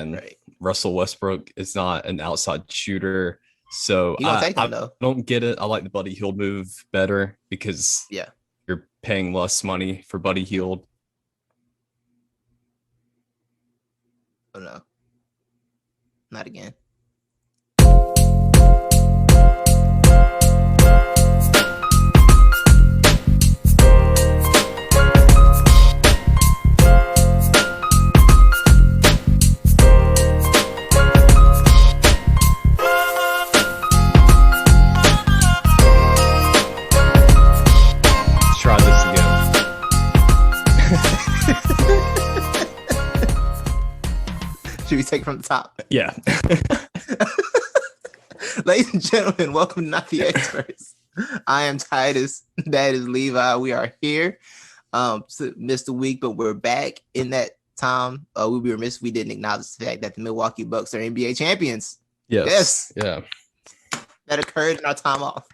Right. Russell Westbrook is not an outside shooter. So He gonna take them though. don't get it. I like the Buddy Hield move better because you're paying less money for Buddy Hield. Oh no. Not again. Should we take from the top? Yeah. Ladies and gentlemen, welcome to Not the Experts. I am Titus. That is Levi. We are here. Missed a week, but we're back. In that time, we would be remiss if we didn't acknowledge the fact that the Milwaukee Bucks are NBA champions. Yes. Yeah. That occurred in our time off.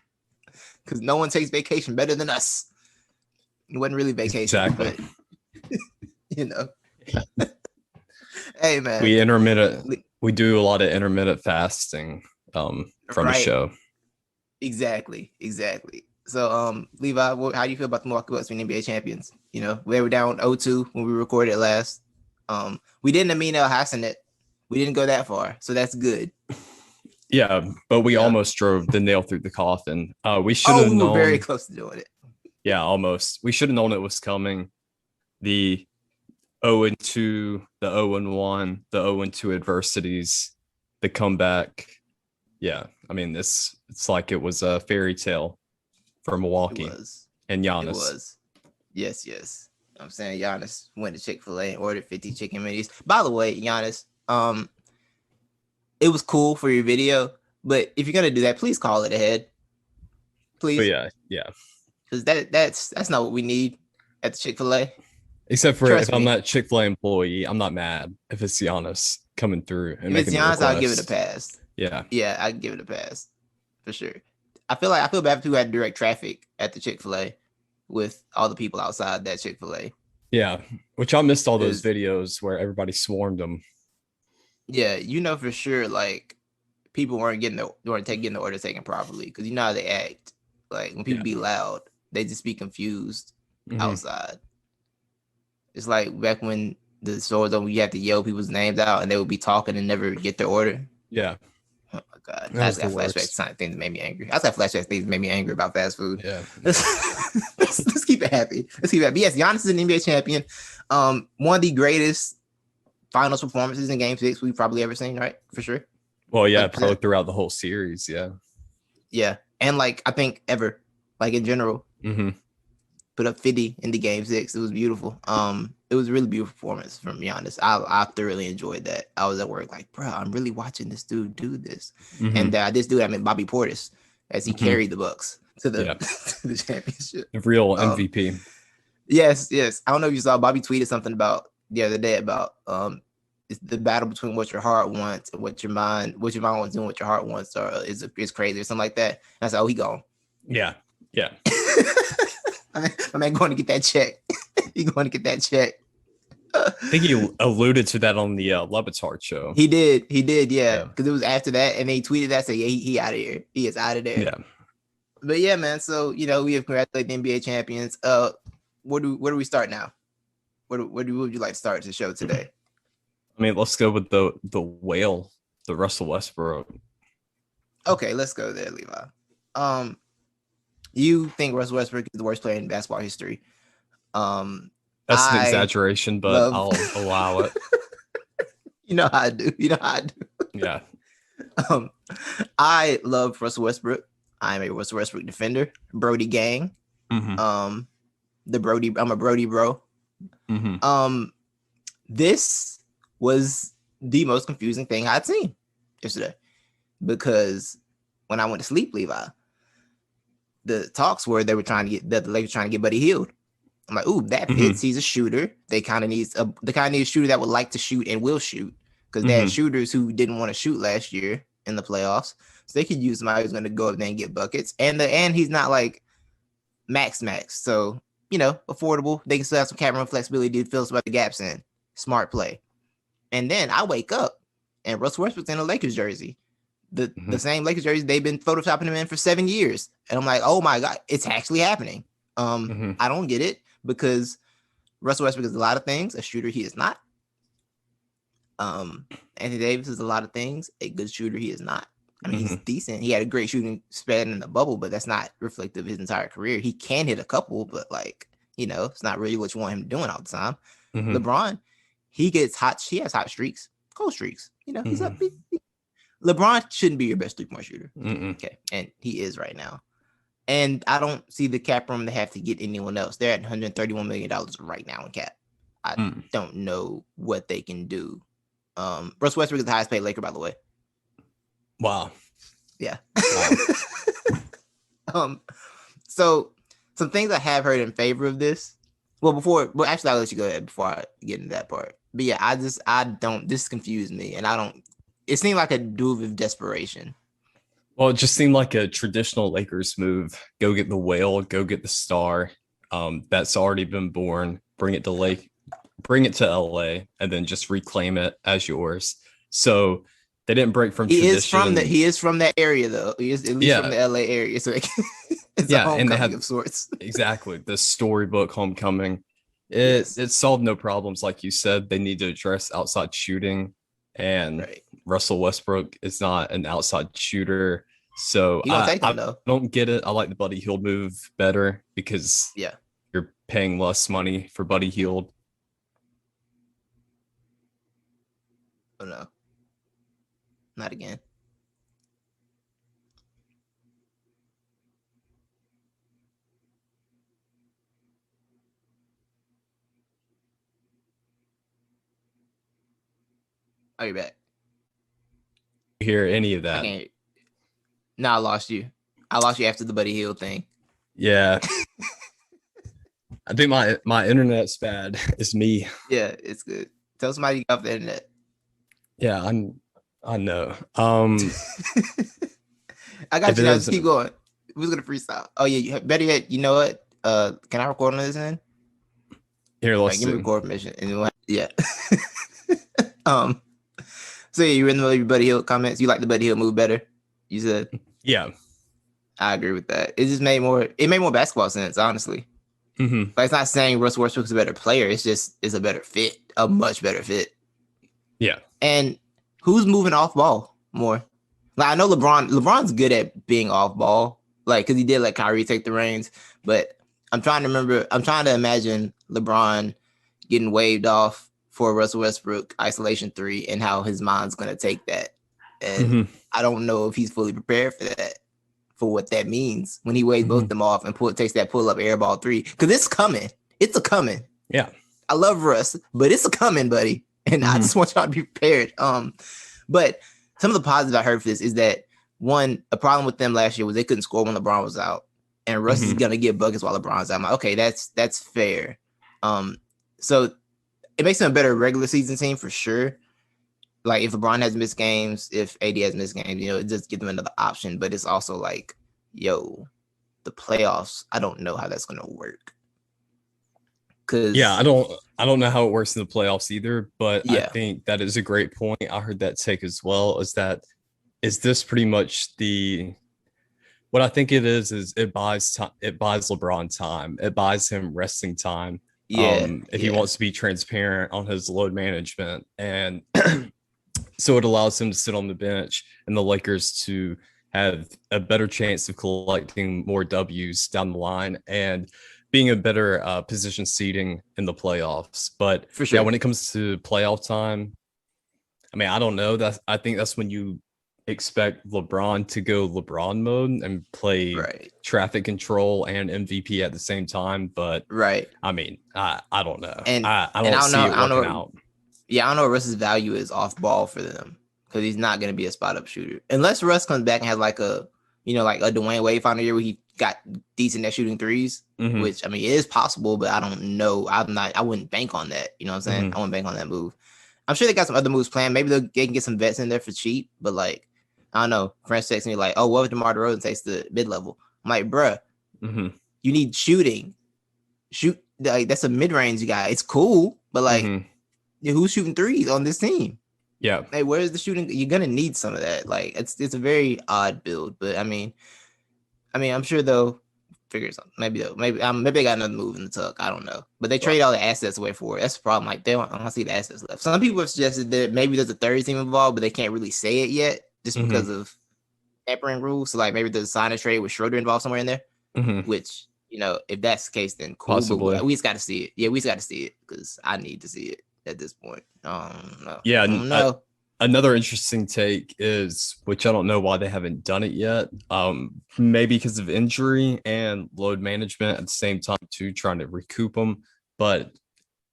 Because no one takes vacation better than us. It wasn't really vacation, exactly. But you know. Hey man, we do a lot of intermittent fasting from the show. Exactly. So Levi, how do you feel about the Milwaukee Bucks being NBA champions? You know, we were down 0-2 when we recorded last. We didn't Amin El-Hassan it. We didn't go that far, so that's good. Yeah, but we almost drove the nail through the coffin. We should have known. We were very close to doing it. Yeah, almost. We should have known it was coming. The 0-2, the 0-1, the 0-2 adversities, the comeback. Yeah, I mean, it's like it was a fairy tale for Milwaukee and Giannis. It was. Yes. I'm saying Giannis went to Chick-fil-A and ordered 50 chicken minis. By the way, Giannis, it was cool for your video, but if you're gonna do that, please call it ahead. Please. But yeah. Because that's not what we need at the Chick-fil-A. Except for if I'm not Chick-fil-A employee, I'm not mad if it's Giannis coming through. And if it's Giannis, I'll give it a pass. Yeah, I give it a pass for sure. I feel bad for people who had direct traffic at the Chick-fil-A with all the people outside that Chick-fil-A. Yeah, which I missed all those videos where everybody swarmed them. Yeah, you know for sure, like people weren't getting the order taken properly because you know how they act. Like when people be loud, they just be confused outside. It's like back when the stores open, you have to yell people's names out and they would be talking and never get their order. Yeah. Oh my God. I just got flashbacks to things that made me angry. I just got flashbacks to things that made me angry about fast food. Yeah. Let's keep it happy. But yes, Giannis is an NBA champion. One of the greatest finals performances in Game 6 we've probably ever seen, right? For sure. Well, yeah, probably throughout the whole series. Yeah. Yeah. And like, I think ever, like in general. Put up 50 in the Game 6. It was beautiful. It was a really beautiful performance from Giannis. I thoroughly enjoyed that. I was at work like, bro, I'm really watching this dude do this. And this dude, I mean Bobby Portis, as he carried the Bucks to the to the championship. The real MVP. Yes. I don't know if you saw Bobby tweeted something about the other day about it's the battle between what your heart wants and what your mind wants doing, what your heart wants, or is crazy or something like that. And I said, oh, he gone. Yeah. My man going to get that check. He's going to get that check. I think he alluded to that on the Levitard show. He did, yeah. Because it was after that, and then he tweeted that saying, he out of here. He is out of there. Yeah. But yeah, man. So we have congratulated the NBA champions. Where do we start now? Where would you like to start the show today? I mean, let's go with the whale, the Russell Westbrook. Okay, let's go there, Levi. You think Russell Westbrook is the worst player in basketball history? That's an exaggeration, but I'll allow it. You know how I do. Yeah. I love Russell Westbrook. I'm a Russell Westbrook defender. Brody gang. I'm a Brody bro. This was the most confusing thing I'd seen yesterday because when I went to sleep, Levi, the talks were the Lakers trying to get Buddy Hield. I'm like, ooh, that fits. He's a shooter. They kind of need a shooter that would like to shoot and will shoot because they had shooters who didn't want to shoot last year in the playoffs. So they could use somebody who's going to go up there and get buckets. And he's not like max. So, affordable. They can still have some camera flexibility to fill some other gaps in. Smart play. And then I wake up and Russell Westbrook's in a Lakers jersey. The same Lakers jersey they've been photoshopping him in for 7 years. And I'm like, oh my God, it's actually happening. I don't get it because Russell Westbrook is a lot of things. A shooter, he is not. Anthony Davis is a lot of things. A good shooter, he is not. I mean, he's decent. He had a great shooting span in the bubble, but that's not reflective of his entire career. He can hit a couple, but like, you know, it's not really what you want him doing all the time. LeBron, he gets hot. He has hot streaks, cold streaks. You know, he's up. LeBron shouldn't be your best three-point shooter. Okay, and he is right now. And I don't see the cap room to have to get anyone else. They're at $131 million right now in cap. I don't know what they can do. Russell Westbrook is the highest paid Laker, by the way. Wow. Yeah. Wow. So some things I have heard in favor of this. Well, actually, I'll let you go ahead before I get into that part. But yeah, this confused me, and it seemed like a move of desperation. Well, it just seemed like a traditional Lakers move. Go get the whale, go get the star. That's already been born. Bring it to LA, and then just reclaim it as yours. So they didn't break from tradition. He is from that area, though. He is at least from the LA area. So it's a homecoming of sorts. Exactly. The storybook homecoming. It solved no problems, like you said. They need to address outside shooting, and Russell Westbrook is not an outside shooter. So I don't get it. I like the Buddy Hield move better because you're paying less money for Buddy Hield. Oh no. Not again. Are you back? Hear any of that? No, I lost you. I lost you after the Buddy Hield thing. Yeah. I think my internet's bad. It's me. Yeah, it's good. Tell somebody you got off the internet. Yeah, I know. I got you now. Just keep going. Who's gonna freestyle? Oh yeah, better yet, you know what? Can I record on this end? Here, let's give me record permission. And yeah. So yeah, you were in the middle of your Buddy Hield comments. You like the Buddy Hield move better? You said. Yeah. I agree with that. It just made more basketball sense, honestly. Like, it's not saying Russell Westbrook is a better player. It's a better fit, a much better fit. Yeah. And who's moving off ball more? Like, I know LeBron's good at being off ball, like, because he did let Kyrie take the reins. But I'm trying to imagine LeBron getting waved off for Russell Westbrook isolation 3 and how his mind's going to take that. And I don't know if he's fully prepared for that, for what that means when he waves both them off and takes that pull-up air ball 3. Because it's coming. It's a coming. Yeah. I love Russ, but it's a coming, buddy. And I just want y'all to be prepared. But some of the positives I heard for this is that, one, a problem with them last year was they couldn't score when LeBron was out. And Russ is going to get buckets while LeBron's out. I'm like, okay, that's fair. So it makes them a better regular season team for sure. Like, if LeBron has missed games, if AD has missed games, you know, it just gives them another option. But it's also like, yo, the playoffs, I don't know how that's going to work. I don't know how it works in the playoffs either, but I think that is a great point. I heard that take as well. Is this pretty much what I think it is it buys time, it buys LeBron time, it buys him resting time. If he wants to be transparent on his load management, and so it allows him to sit on the bench and the Lakers to have a better chance of collecting more W's down the line and being a better position seeding in the playoffs. But for sure, when it comes to playoff time, I mean, I don't know. I think that's when you expect LeBron to go LeBron mode and play traffic control and MVP at the same time. But I mean, I don't know. And I don't see it working out. Yeah, I don't know what Russ's value is off ball for them, because he's not going to be a spot up shooter unless Russ comes back and has like a Dwayne Wade final year where he got decent at shooting threes, which, I mean, it is possible, but I don't know. I wouldn't bank on that. You know what I'm saying? I wouldn't bank on that move. I'm sure they got some other moves planned. Maybe they can get some vets in there for cheap, but like, I don't know. Friends texting me like, oh, what if DeMar DeRozan takes the mid-level? I'm like, bruh, you need shooting. Shoot, like, that's a mid-range guy. It's cool, but like, who's shooting threes on this team? Yeah. Hey, where's the shooting? You're gonna need some of that. Like it's a very odd build, but I mean, I'm sure they'll figure something. Maybe they got another move in the tuck. I don't know, but they trade all the assets away for it. That's the problem. Like they don't see the assets left. Some people have suggested that maybe there's a third team involved, but they can't really say it yet just because of tampering rules. So like maybe there's a sign and trade with Schroeder involved somewhere in there. Which, if that's the case, then cool. Possibly. But we just got to see it. Yeah, we just got to see it because I need to see it at this point. No. Yeah. No. Another interesting take is, which I don't know why they haven't done it yet. Maybe because of injury and load management at the same time too, trying to recoup them, but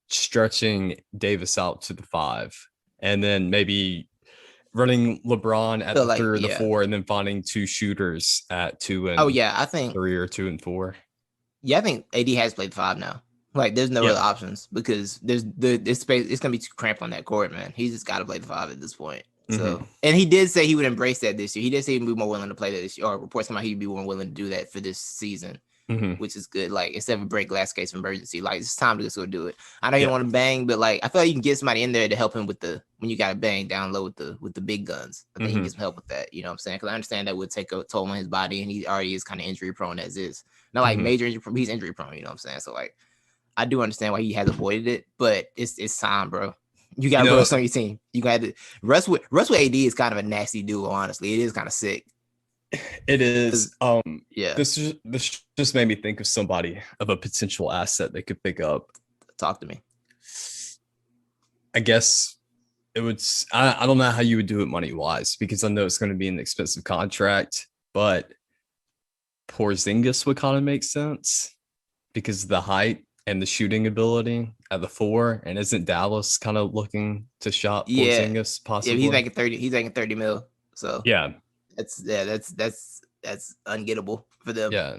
stretching Davis out to the 5, and then maybe running LeBron at the 3 or the 4, and then finding 2 shooters at 2 and I think 3 or 2 and 4. Yeah, I think AD has played 5 now. Like, there's no other options because there's space. It's gonna be too cramped on that court, man. He's just got to play the 5 at this point. So, and he did say he would embrace that this year. He did say he'd be more willing to play that this year, or reports come out he'd be more willing to do that for this season, which is good. Like, instead of a break glass case of emergency, like it's time to just go do it. I know you don't want to bang, but like I feel like you can get somebody in there to help him with when you got to bang down low with the big guns. I think he can get some help with that. You know what I'm saying? Because I understand that would take a toll on his body, and he already is kind of injury prone as is. Not like major injury prone, he's injury prone. You know what I'm saying? So like, I do understand why he has avoided it, but it's time, bro. You got Russ on your team. You got to Russ with AD is kind of a nasty duo. Honestly, it is kind of sick. It is. This just made me think of somebody of a potential asset they could pick up. Talk to me. I guess it would. I don't know how you would do it money wise because I know it's going to be an expensive contract, but Porzingis would kind of make sense because of the height and the shooting ability at the 4, and isn't Dallas kind of looking to shop Porzingis possibly? Yeah, he's making 30 mil. So that's ungettable for them. Yeah,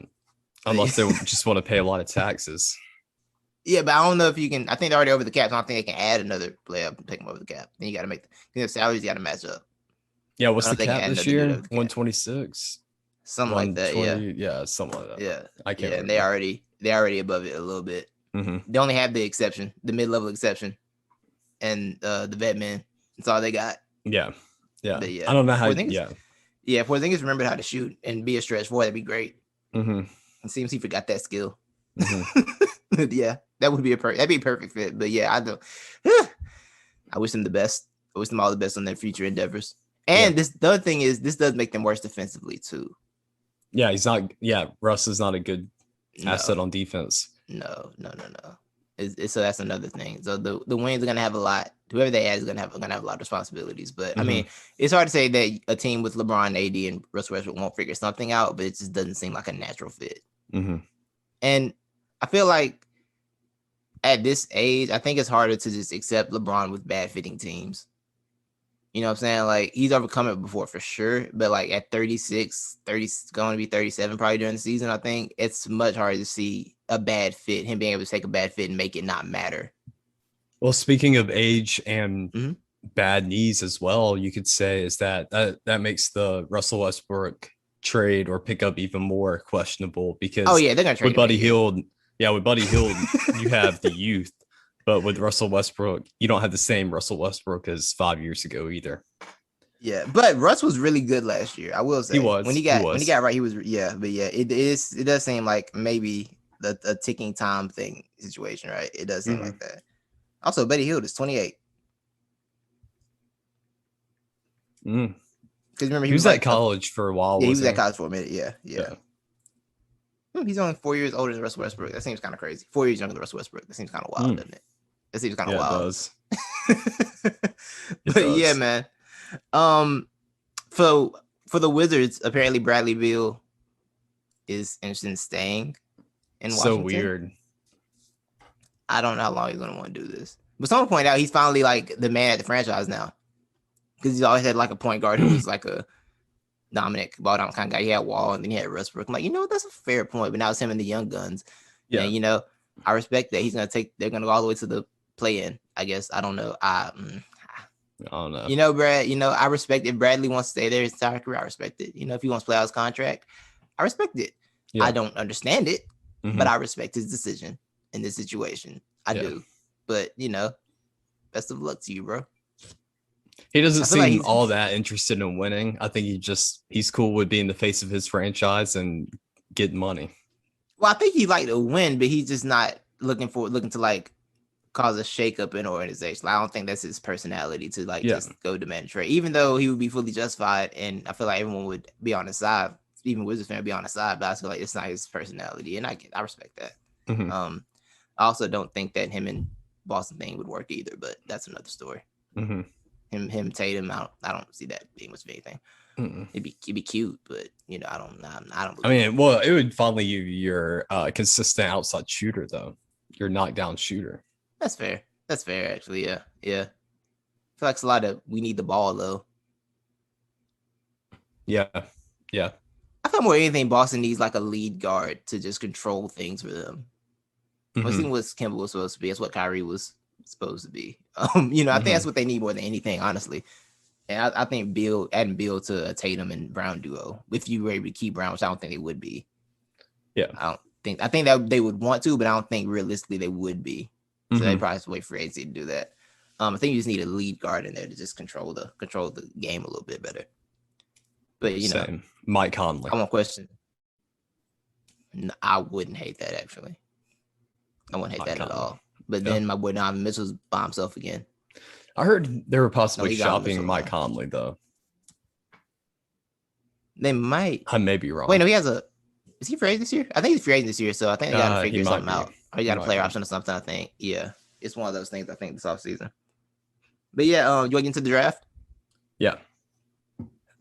unless they just want to pay a lot of taxes. Yeah, but I don't know if you can. I think they're already over the cap. So I don't think they can add another player and pick them over the cap. Then you got to make the salaries got to match up. Yeah, what's the cap this year? 126. Something like that. Yeah, something like that. Yeah, I can't. Yeah, and they're already above it a little bit. They only have the exception, the mid-level exception, and the vet man. That's all they got. Yeah. But yeah. I don't know how. If Porzingis remembered how to shoot and be a stretch 4, that'd be great. It seems he forgot that skill. Yeah, that would be that'd be a perfect fit. But yeah, I wish them the best. I wish them all the best on their future endeavors. And the other thing is, this does make them worse defensively too. Yeah, he's not. Yeah, Russ is not a good asset on defense. No. So that's another thing. So the Wings are gonna have a lot. Whoever they add is gonna have a lot of responsibilities. But I mean, it's hard to say that a team with LeBron, AD, and Russell Westbrook won't figure something out, but it just doesn't seem like a natural fit. And I feel like at this age, I think it's harder to just accept LeBron with bad fitting teams. You know what I'm saying? Like, he's overcome it before for sure. But like at 36, going to be 37 probably during the season, I think it's much harder to see a bad fit, him being able to take a bad fit and make it not matter. Well, speaking of age and bad knees as well, you could say is that makes the Russell Westbrook trade or pickup even more questionable because they're gonna trade with Buddy Hield. Yeah, with Buddy Hield, you have the youth. But with Russell Westbrook, you don't have the same Russell Westbrook as 5 years ago either. Yeah, but Russ was really good last year. I will say he was when he got right, he was. Yeah, but yeah, it does seem like maybe a ticking time situation, right? It does seem like that. Also, Buddy Hield is 28. Because remember, he was at college for a while. Yeah, he was at college for a minute. Yeah. He's only 4 years older than Russell Westbrook. That seems kind of crazy. 4 years younger than Russell Westbrook. That seems kind of wild, doesn't it? That seems kind of wild. It does. Yeah, man. For the Wizards, apparently Bradley Beal is interested in staying in Washington. So weird. I don't know how long he's gonna want to do this. But someone pointed out he's finally like the man at the franchise now. Because he's always had like a point guard who was like a dominant ball down kind of guy. He had Wall and then he had Westbrook. I'm like, that's a fair point. But now it's him and the young guns. Yeah. And I respect that. They're gonna go all the way to the play-in, I guess. I don't know. I don't know. Brad, I respect if Bradley wants to stay there his entire career. I respect it. If he wants to play out his contract, I respect it. Yeah. I don't understand it, but I respect his decision in this situation. I do. But best of luck to you, bro. He doesn't seem all that interested in winning. I think he's cool with being the face of his franchise and getting money. Well, I think he like to win, but he's just not looking to like cause a shakeup in organization. I don't think that's his personality to like just go demand a trade, even though he would be fully justified. And I feel like everyone would be on his side, even Wizards fan would be on his side. But I feel like it's not his personality, and I respect that. Mm-hmm. I also don't think that him and Boston thing would work either, but that's another story. Mm-hmm. Him Tatum, I don't see that being much of anything. Mm-mm. It'd be cute, but I don't. I mean, well, it would finally give you your consistent outside shooter, though. Your knockdown shooter. That's fair. That's fair, actually. Yeah. I feel like it's a lot of we need the ball though. Yeah. I feel more anything Boston needs like a lead guard to just control things for them. Mm-hmm. I think what Kemba was supposed to be. That's what Kyrie was supposed to be. I think that's what they need more than anything, honestly. And I think adding Bill to a Tatum and Brown duo, if you were able to keep Brown, which I don't think they would be. Yeah. I think that they would want to, but I don't think realistically they would be. So they probably have to wait for AZ to do that. I think you just need a lead guard in there to just control the game a little bit better. But Same. Mike Conley. I want question. No, I wouldn't hate that actually. I wouldn't hate Mike that Conley. at all. But then my boy Donovan Mitchell's by himself again. I heard they were possibly shopping Mike Conley though. They might. I may be wrong. Wait, no, is he free agent this year? I think he's free agent this year, so I think they got to figure something out. Or he got a player option or something, I think. Yeah. It's one of those things, I think, this offseason. But yeah, you want to get into the draft? Yeah.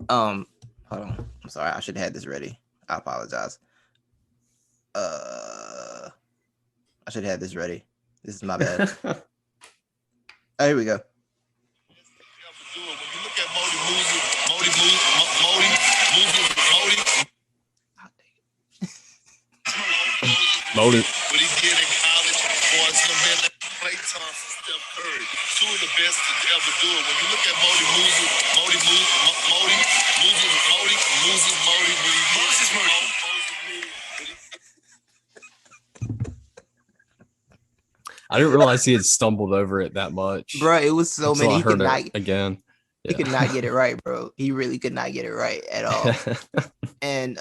Hold on. I'm sorry. I should have had this ready. I apologize. I should have had this ready. This is my bad. Oh, here we go. Modi. What he did in college was the man that played time for Steph Curry. Two of the best to ever do it. When you look at I didn't realize he had stumbled over it that much. Bro, it was so many. He could not again. He could not get it right, bro. He really could not get it right at all. And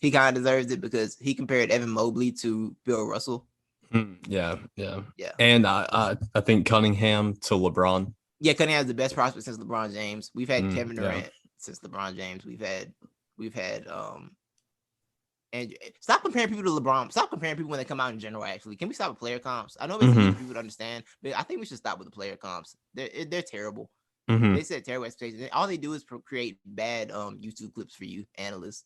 he kind of deserves it because he compared Evan Mobley to Bill Russell. Yeah. And I think Cunningham to LeBron. Yeah, Cunningham is the best prospect since LeBron James. We've had Kevin Durant since LeBron James. We've had and stop comparing people to LeBron. Stop comparing people when they come out in general. Actually, can we stop with player comps? I know it's easy for people to understand, but I think we should stop with the player comps. They're terrible. They set terrible expectations. All they do is create bad YouTube clips for you analysts.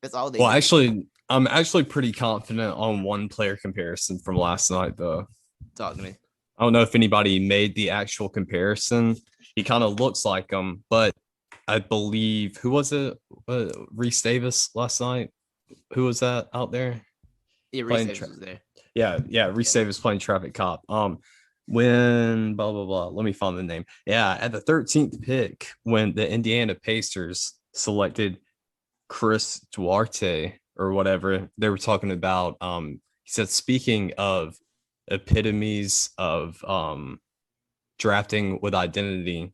That's all they do. Actually, I'm actually pretty confident on one player comparison from last night, though. Talk to me. I don't know if anybody made the actual comparison. He kind of looks like him, but I believe who was it? Reese Davis last night. Who was that out there? Yeah, Reese Davis was there. Yeah. Reese Davis playing traffic cop. When blah blah blah. Let me find the name. Yeah, at the 13th pick, when the Indiana Pacers selected Chris Duarte or whatever, they were talking about. He said, speaking of epitomes of drafting with identity,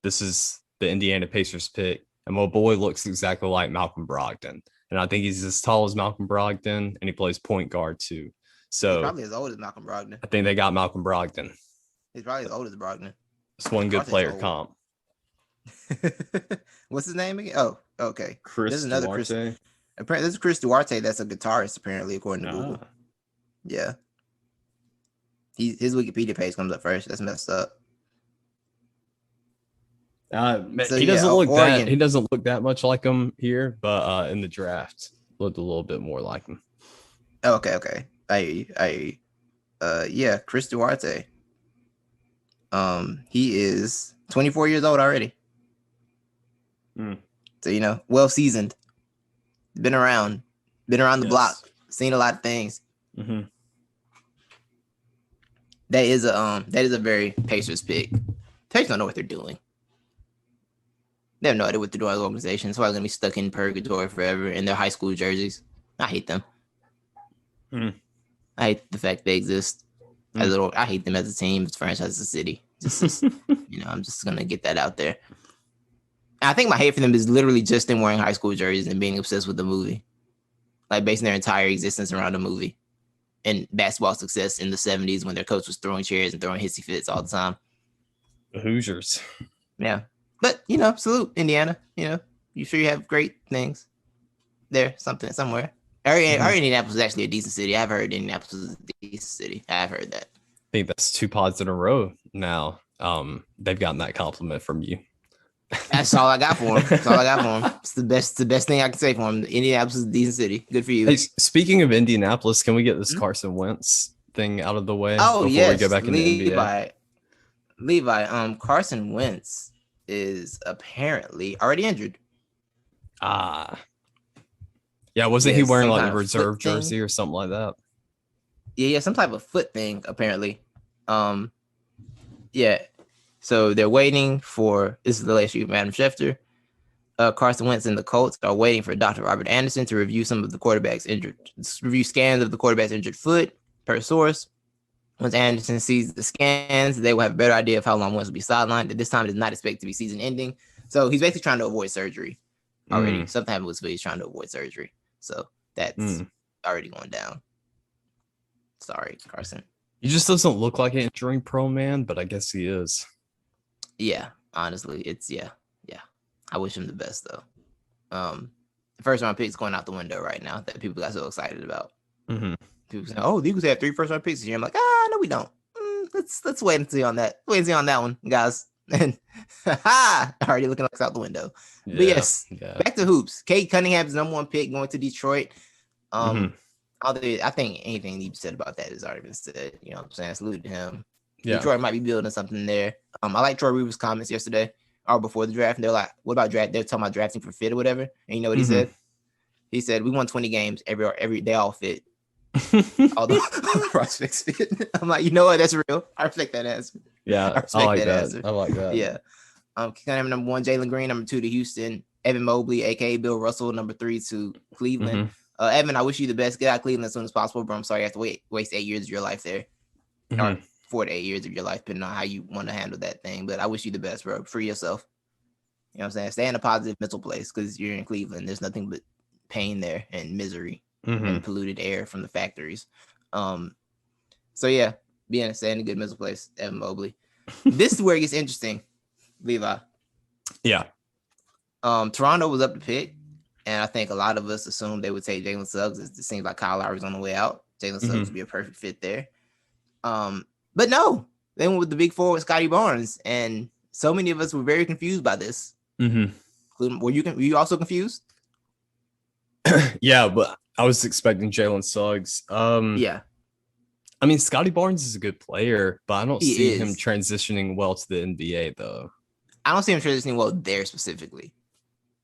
this is the Indiana Pacers pick, and my boy looks exactly like Malcolm Brogdon. And I think he's as tall as Malcolm Brogdon, and he plays point guard too. So he's probably as old as Malcolm Brogdon. I think they got Malcolm Brogdon. He's probably as old as Brogdon. It's one good player comp. What's his name again? Oh, okay. Chris Duarte. Apparently, this is Chris Duarte. That's a guitarist, apparently, according to Google. Yeah. His Wikipedia page comes up first. That's messed up. He doesn't look that much like him here, but in the draft looked a little bit more like him. Okay. I hear you. Yeah, Chris Duarte. He is 24 years old already. So well seasoned. Been around the block, seen a lot of things. That is a very Pacers pick. Pacers don't know what they're doing. They have no idea what they're doing as an organization. It's probably going to be stuck in purgatory forever in their high school jerseys. I hate them. I hate the fact they exist. I hate them as a team, as a franchise, as a city. I'm just gonna get that out there. And I think my hate for them is literally just them wearing high school jerseys and being obsessed with the movie, like basing their entire existence around the movie and basketball success in the 70s when their coach was throwing chairs and throwing hissy fits all the time. The Hoosiers. Yeah, but salute Indiana. You sure you have great things there, somewhere. Our Indianapolis is actually a decent city. I've heard Indianapolis is a decent city. I've heard that. I think that's 2 pods in a row now. They've gotten that compliment from you. That's all I got for him. It's the best thing I can say for him. Indianapolis is a decent city. Good for you. Hey, speaking of Indianapolis, can we get this Carson Wentz thing out of the way before we go back into NBA? Levi, Carson Wentz is apparently already injured. Yeah, wasn't he wearing like the reserve jersey or something like that? Yeah, some type of foot thing, apparently. Yeah. So they're waiting for, this is the latest from Adam Schefter. Carson Wentz and the Colts are waiting for Dr. Robert Anderson to review scans of the quarterback's injured foot, per source. Once Anderson sees the scans, they will have a better idea of how long Wentz will be sidelined. At this time, it is not expected to be season ending. So he's basically trying to avoid surgery already. Something happened with he's trying to avoid surgery. So that's already going down. Sorry, Carson. He just doesn't look like an injury prone man, but I guess he is. Yeah, honestly, it's yeah. I wish him the best though. The first round pick's going out the window right now that people got so excited about. People say, "Oh, the Eagles have 3 first round picks this year." I'm like, no, we don't. Let's wait and see on that. Wait and see on that one, guys. And already looking like it's out the window. Yeah, but yes, back to hoops. Cade Cunningham's #1 pick going to Detroit. I think anything you said about that has already been said. You know what I'm saying? Salute to him. Yeah. Detroit might be building something there. I like Troy Weaver's comments yesterday or before the draft. And they're like, what about draft? They're talking about drafting for fit or whatever. And you know what he said? He said, we won 20 games every they all fit. all the prospects fit. I'm like, you know what? That's real. I respect that answer. Yeah, I like that answer. I like that. Yeah. Cunningham #1, Jalen Green, #2 to Houston. Evan Mobley, aka Bill Russell, #3 to Cleveland. Evan, I wish you the best. Get out of Cleveland as soon as possible, bro. I'm sorry you have to waste 8 years of your life there. Or 4 to 8 years of your life, depending on how you want to handle that thing. But I wish you the best, bro. Free yourself. You know what I'm saying? Stay in a positive mental place because you're in Cleveland. There's nothing but pain there and misery and polluted air from the factories. So yeah, stay in a good mental place, Evan Mobley. This is where it gets interesting, Levi. Yeah. Toronto was up to pick, and I think a lot of us assumed they would take Jalen Suggs. It seems like Kyle Lowry's on the way out. Jalen Suggs would be a perfect fit there. But no, they went with the big forward, Scotty Barnes, and so many of us were very confused by this. Were you also confused? Yeah, but I was expecting Jalen Suggs. Yeah. I mean, Scotty Barnes is a good player, but I don't see him transitioning well to the NBA, though. I don't see him transitioning well there specifically.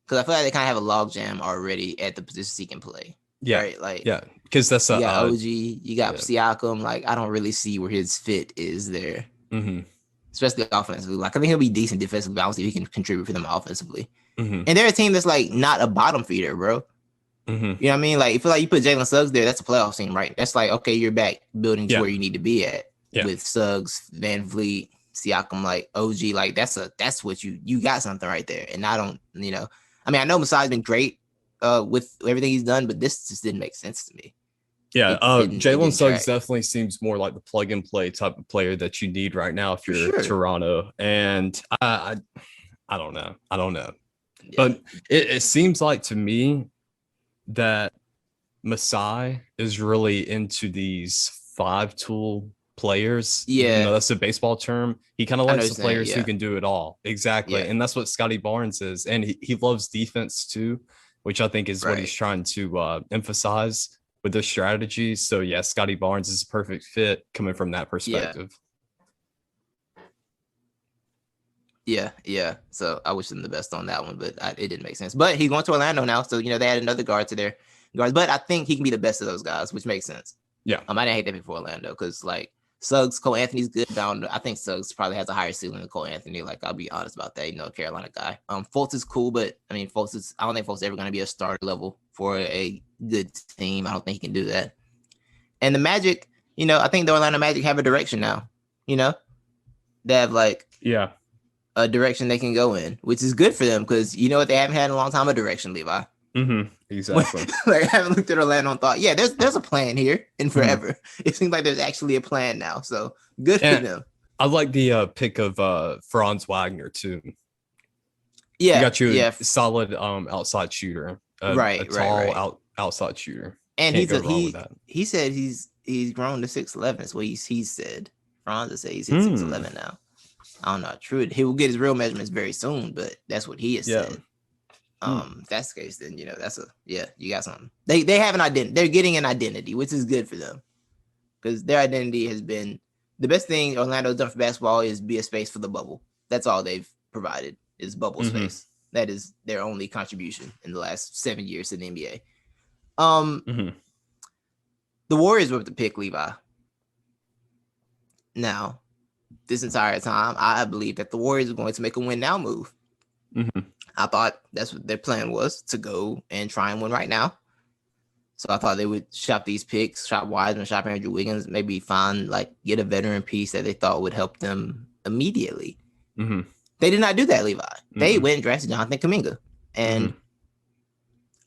Because I feel like they kind of have a logjam already at the positions he can play. Yeah. Right? Because that's you got OG, you got Siakam. Like, I don't really see where his fit is there. Especially offensively. Like, I think he'll be decent defensively, but I don't see if he can contribute for them offensively. And they're a team that's like not a bottom feeder, bro. You know what I mean? Like, you feel like you put Jalen Suggs there, that's a playoff team, right? That's like, okay, you're back building to where you need to be at with Suggs, Van Vliet, Siakam, like OG. Like, that's what you got something right there. And I don't, I mean, I know Masai's been great with everything he's done, but this just didn't make sense to me. Yeah, Jalen Suggs definitely seems more like the plug and play type of player that you need right now if you're Toronto. And I don't know. Yeah. But it seems like to me that Masai is really into these 5-tool players. Yeah. That's a baseball term. He kind of likes the players who can do it all. Exactly. Yeah. And that's what Scotty Barnes is. And he loves defense too, which I think is what he's trying to emphasize with this strategy. So yeah, Scotty Barnes is a perfect fit coming from that perspective. Yeah. So I wish them the best on that one, but it didn't make sense. But he's going to Orlando now, so they add another guard to their guards. But I think he can be the best of those guys, which makes sense. Yeah. I didn't hate that before Orlando because like Suggs, Cole Anthony's good. I think Suggs probably has a higher ceiling than Cole Anthony. Like, I'll be honest about that. Carolina guy. Fultz is cool, but I mean, I don't think Fultz is ever going to be a starter level for a good team. I don't think he can do that. And the Magic, I think the Orlando Magic have a direction now. They have like a direction they can go in, which is good for them because you know what they haven't had in a long time, a direction, Levi. Exactly. Like I haven't looked at Orlando and thought, yeah, there's a plan here in forever. It seems like there's actually a plan now. So good for them. I like the pick of Franz Wagner too. Yeah, you got you a solid outside shooter, a tall outside shooter, and he said he's grown to 6'11". That's what he said. Franz has said he's 6'11" now. I don't know. True, he will get his real measurements very soon, but that's what he has said. If that's the case, then that's you got something. They have an identity. They're getting an identity, which is good for them because their identity has been the best thing Orlando's done for basketball is be a space for the bubble. That's all they've provided is bubble space. That is their only contribution in the last 7 years to the NBA. The Warriors were the pick, Levi. Now, this entire time, I believe that the Warriors are going to make a win now move. I thought that's what their plan was, to go and try and win right now. So I thought they would shop these picks, shop Wiseman, shop Andrew Wiggins, maybe get a veteran piece that they thought would help them immediately. They did not do that, Levi. They went and drafted Jonathan Kuminga. And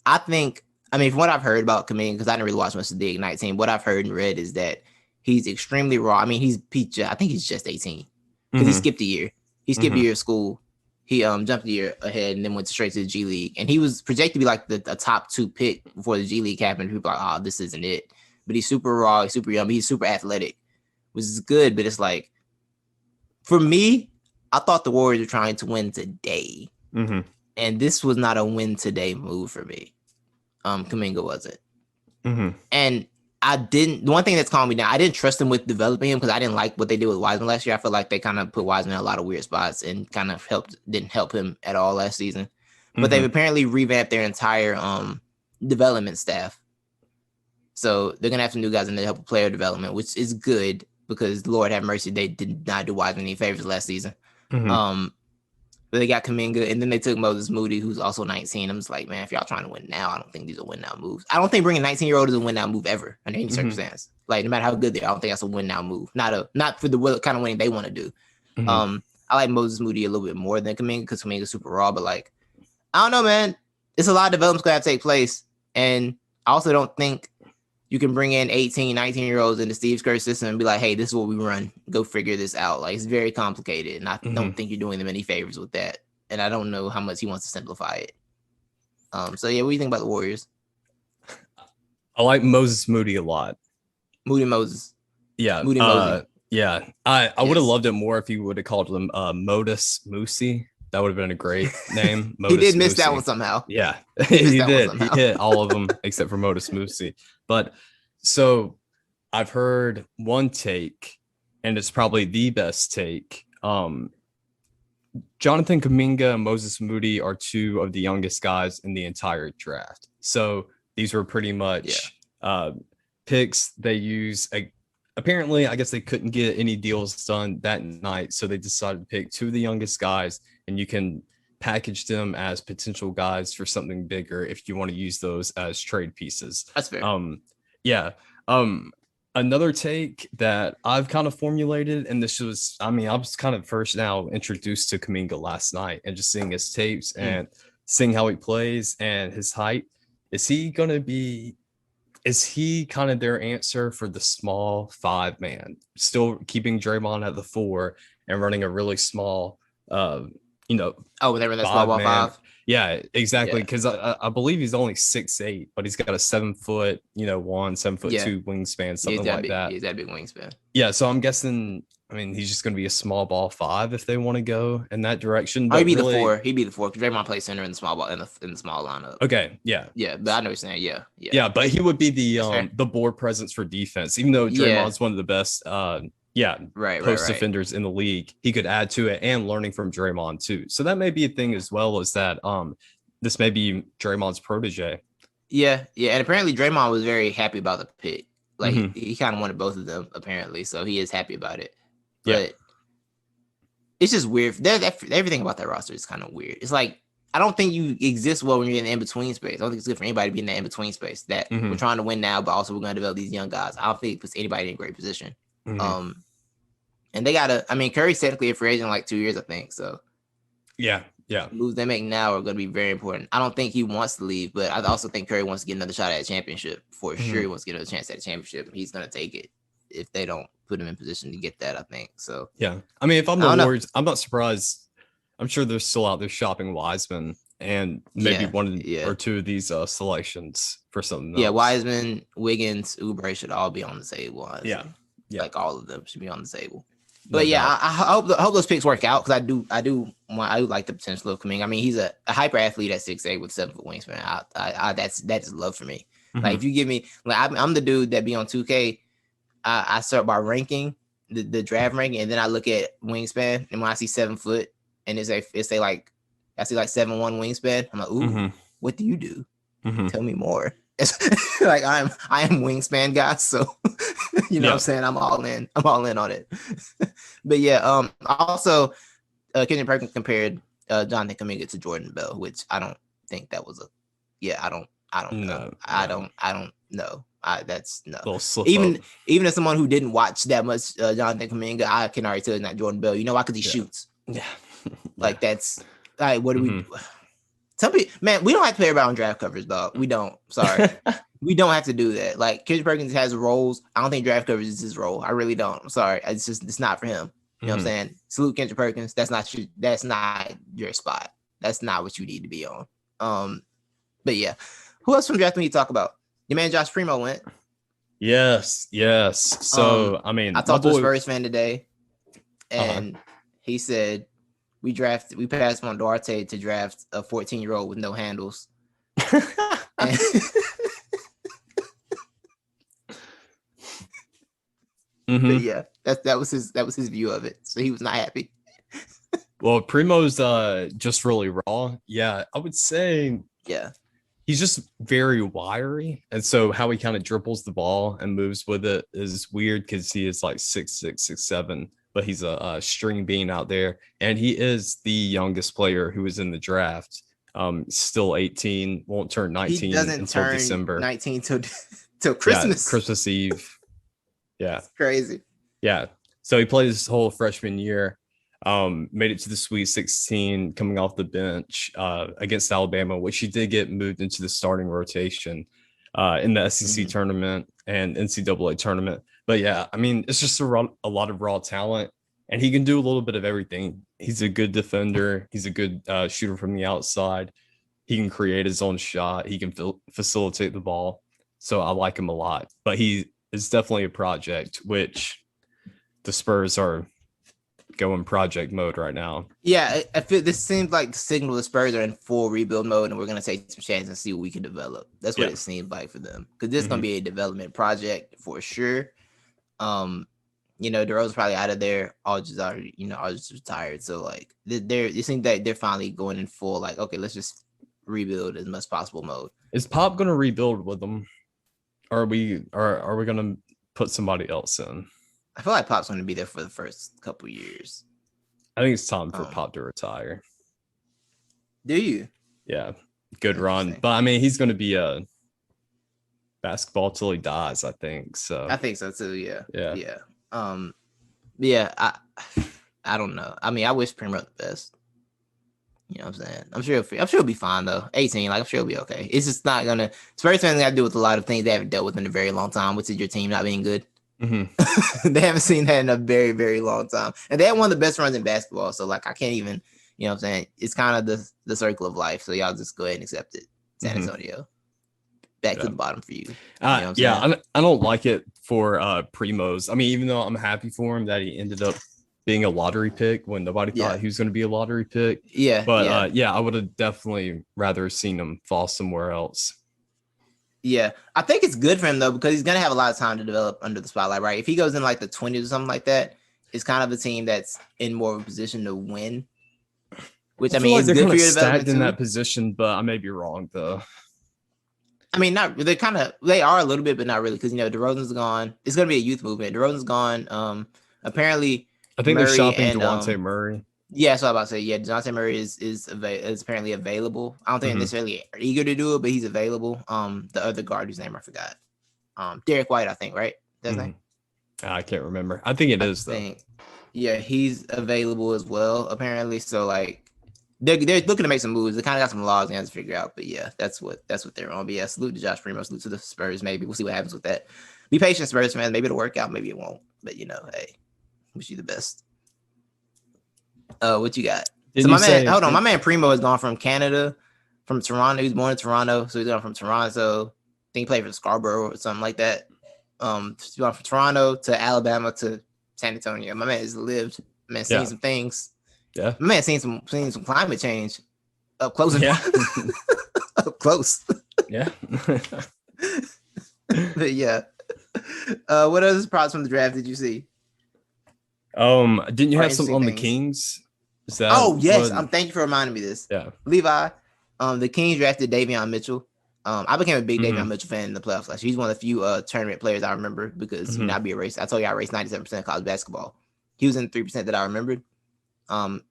I think, from what I've heard about Kuminga, because I didn't really watch much of the Ignite team, what I've heard and read is that he's extremely raw. I think he's just 18 because he skipped a year. He skipped a year of school. He jumped a year ahead and then went straight to the G League. And he was projected to be like the top 2 pick before the G League happened. People were like, this isn't it. But he's super raw. He's super young. But he's super athletic, which is good. But it's like, for me, I thought the Warriors were trying to win today. And this was not a win today move for me. Kuminga wasn't. And the one thing that's calmed me down, I didn't trust them with developing him because I didn't like what they did with Wiseman last year. I feel like they kind of put Wiseman in a lot of weird spots and kind of didn't help him at all last season. But they've apparently revamped their entire development staff. So they're going to have some new guys in there to help with player development, which is good because Lord have mercy, they did not do Wiseman any favors last season. But they got Kuminga, and then they took Moses Moody, who's also 19. I'm just like, man, if y'all trying to win now, I don't think these are win now moves. I don't think bringing a 19-year-old is a win now move ever under any circumstance. Like, no matter how good they are, I don't think that's a win now move. Not for the kind of winning they want to do. I like Moses Moody a little bit more than Kuminga because Kuminga's super raw, but like, I don't know, man. It's a lot of development's going to have to take place. And I also don't think you can bring in 18, 19-year-olds into Steve Kerr's system and be like, hey, this is what we run. Go figure this out. Like, it's very complicated. And I don't think you're doing them any favors with that. And I don't know how much he wants to simplify it. So, yeah, what do you think about the Warriors? I like Moses Moody a lot. Moody Moses. Yeah. Moody Mosey. Yeah. I would have loved it more if you would have called him Modus Moosey. That would have been a great name. He did miss that one somehow. Yeah, he did. He hit all of them except for Modus Moosey. But so I've heard one take, and it's probably the best take. Jonathan Kuminga and Moses Moody are 2 of the youngest guys in the entire draft. So these were pretty much picks they use. Apparently, I guess they couldn't get any deals done that night, so they decided to pick 2 of the youngest guys, and you can package them as potential guys for something bigger if you want to use those as trade pieces. That's fair. Another take that I've kind of formulated, and this was, I was kind of first now introduced to Kuminga last night and just seeing his tapes and seeing how he plays and his height. Is he kind of their answer for the small 5 man, still keeping Draymond at the 4 and running a really small, whenever that's small ball 5. Yeah, exactly. Because I believe he's only 6'8", but he's got a 7 foot, 7'2" wingspan, something like that. He's that big wingspan. Yeah, so I'm guessing. He's just going to be a small ball 5 if they want to go in that direction. He'd be the 4. He'd be the 4 because Draymond plays center in the small ball in the small lineup. Okay, yeah, but I know what you're saying. Yeah, but he would be the board presence for defense, even though Draymond's one of the best. Post defenders in the league. He could add to it and learning from Draymond too. So that may be a thing as well as that. This may be Draymond's protege. Yeah, and apparently Draymond was very happy about the pick. Like he kind of wanted both of them apparently, so he is happy about it. But it's just weird. Everything about that roster is kind of weird. It's like I don't think you exist well when you're in the in-between space. I don't think it's good for anybody to be in that in-between space that we're trying to win now, but also we're going to develop these young guys. I don't think it puts anybody in a great position. And they Curry's technically a free agent in like 2 years, I think. So yeah. Moves they make now are going to be very important. I don't think he wants to leave, but I also think Curry wants to get another shot at a championship. For sure, he wants to get another chance at a championship. He's going to take it if they don't put him in position to get that, I think. So yeah. I mean, if I'm the Warriors, I'm not surprised. I'm sure they're still out there shopping Wiseman and maybe one or two of these selections for something else. Yeah, Wiseman, Wiggins, Oubre should all be on the table. Honestly. Yeah. Like all of them should be on the table. But I hope those picks work out because I do like the potential of Kuminga. I mean, he's a hyper athlete at 6'8" with 7-foot wingspan. That's love for me. Like if you give me, like I'm the dude that be on 2K. I start by ranking the draft ranking, and then I look at wingspan, and when I see 7 foot, and it's like I see like 7'1" wingspan, I'm like, ooh, what do you do? Tell me more. It's like I am wingspan guy, so you know what I'm saying, I'm all in on it. But yeah, also Kendrick Perkins compared Jonathan Kuminga to Jordan Bell, which I don't think that was I don't know. I don't know. That's no. Even as someone who didn't watch that much Jonathan Kuminga, I can already tell it's not Jordan Bell. You know why? Because he shoots. Yeah. Like that's like what do we do? Some people, man, we don't have to play around draft covers, dog. We don't. Sorry. We don't have to do that. Like Kendrick Perkins has roles. I don't think draft coverage is his role. I really don't. I'm sorry. It's not for him. You know what I'm saying? Salute Kendrick Perkins. That's not your spot. That's not what you need to be on. But yeah. Who else from draft we need to talk about? Your man Josh Primo went. Yes. So I talked to a Spurs fan today, and he said we passed on Duarte to draft a 14-year-old with no handles. But yeah, that was his view of it. So he was not happy. Well, Primo's just really raw. Yeah, I would say. Yeah. He's just very wiry, and so how he kind of dribbles the ball and moves with it is weird because he is like 6'6", 6'7", but he's a string bean out there, and he is the youngest player who was in the draft. Still 18, won't turn 19 he doesn't until turn December. 19 till Christmas. Yeah, Christmas Eve. Yeah, that's crazy. Yeah, so he played his whole freshman year. Made it to the Sweet 16 coming off the bench against Alabama, which he did get moved into the starting rotation in the SEC tournament and NCAA tournament. But yeah, I mean, it's just a lot of raw talent, and he can do a little bit of everything. He's a good defender. He's a good shooter from the outside. He can create his own shot. He can facilitate the ball. So I like him a lot. But he is definitely a project, which the Spurs are going project mode right now. Yeah, I feel this seems like the signal the Spurs are in full rebuild mode, and we're going to take some chances and see what we can develop. That's what it seems like for them, because this is going to be a development project for sure. DeRozan's probably out of there. Aldridge already, Aldridge retired, so like it seems like they're finally going in full, like, okay, let's just rebuild as much as possible mode. Is Pop going to rebuild with them? Or are we going to put somebody else in? I feel like Pop's going to be there for the first couple years. I think it's time for Pop to retire. Do you? Yeah, good run. But I mean, he's going to be a basketball till he dies, I think. So I think so too. Yeah. I don't know. I mean, I wish Primo the best. You know what I'm saying? I'm sure he'll be fine though. 18, like I'm sure he'll be okay. It's just not gonna. Spurs fans got to do with a lot of things they haven't dealt with in a very long time, which is your team not being good. They haven't seen that in a very, very long time, and they had one of the best runs in basketball. So like, I can't even, you know what I'm saying? It's kind of the circle of life. So y'all just go ahead and accept it. San Antonio, back to the bottom for you. I don't like it for Primo's. I mean, even though I'm happy for him that he ended up being a lottery pick when nobody thought he was going to be a lottery pick. I would have definitely rather seen him fall somewhere else. Yeah, I think it's good for him though, because he's gonna have a lot of time to develop under the spotlight, right? If he goes in like the 20s or something like that, it's kind of a team that's in more of a position to win. Which I mean, like it's they're good kind for of your development stacked in too. that position, but I may be wrong though. I mean, they are a little bit, but not really, because DeRozan's gone. It's gonna be a youth movement. DeRozan's gone. Apparently, I think Murray they're shopping and, DeJounte Murray. Yeah, so I was about to say, yeah, Dejounte Murray is apparently available. I don't think they're necessarily eager to do it, but he's available. The other guard whose name I forgot. Derek White, I think, right? That's his name? I can't remember. I think it is though. Yeah, he's available as well, apparently. So like they're looking to make some moves. They kind of got some laws they have to figure out. But yeah, that's what they're on. But yeah, salute to Josh Primo, salute to the Spurs. Maybe we'll see what happens with that. Be patient, Spurs fans. Maybe it'll work out, maybe it won't. But hey, wish you the best. What you got? My man Primo has gone from Canada, from Toronto. He's born in Toronto, so he's gone from Toronto. I think he played for Scarborough or something like that. He's gone from Toronto to Alabama to San Antonio. My man has lived. Man, seen some things. Yeah. My man seen some climate change up close. Up close. Yeah. But yeah. What other props from the draft did you see? Didn't you have something on the Kings? Is that? Oh yes. Thank you for reminding me this. Yeah. Levi, the Kings drafted Davion Mitchell. I became a big Davion Mitchell fan in the playoffs last year. He's one of the few tournament players I remember because I told you I raced 97% of college basketball. He was in the 3% that I remembered.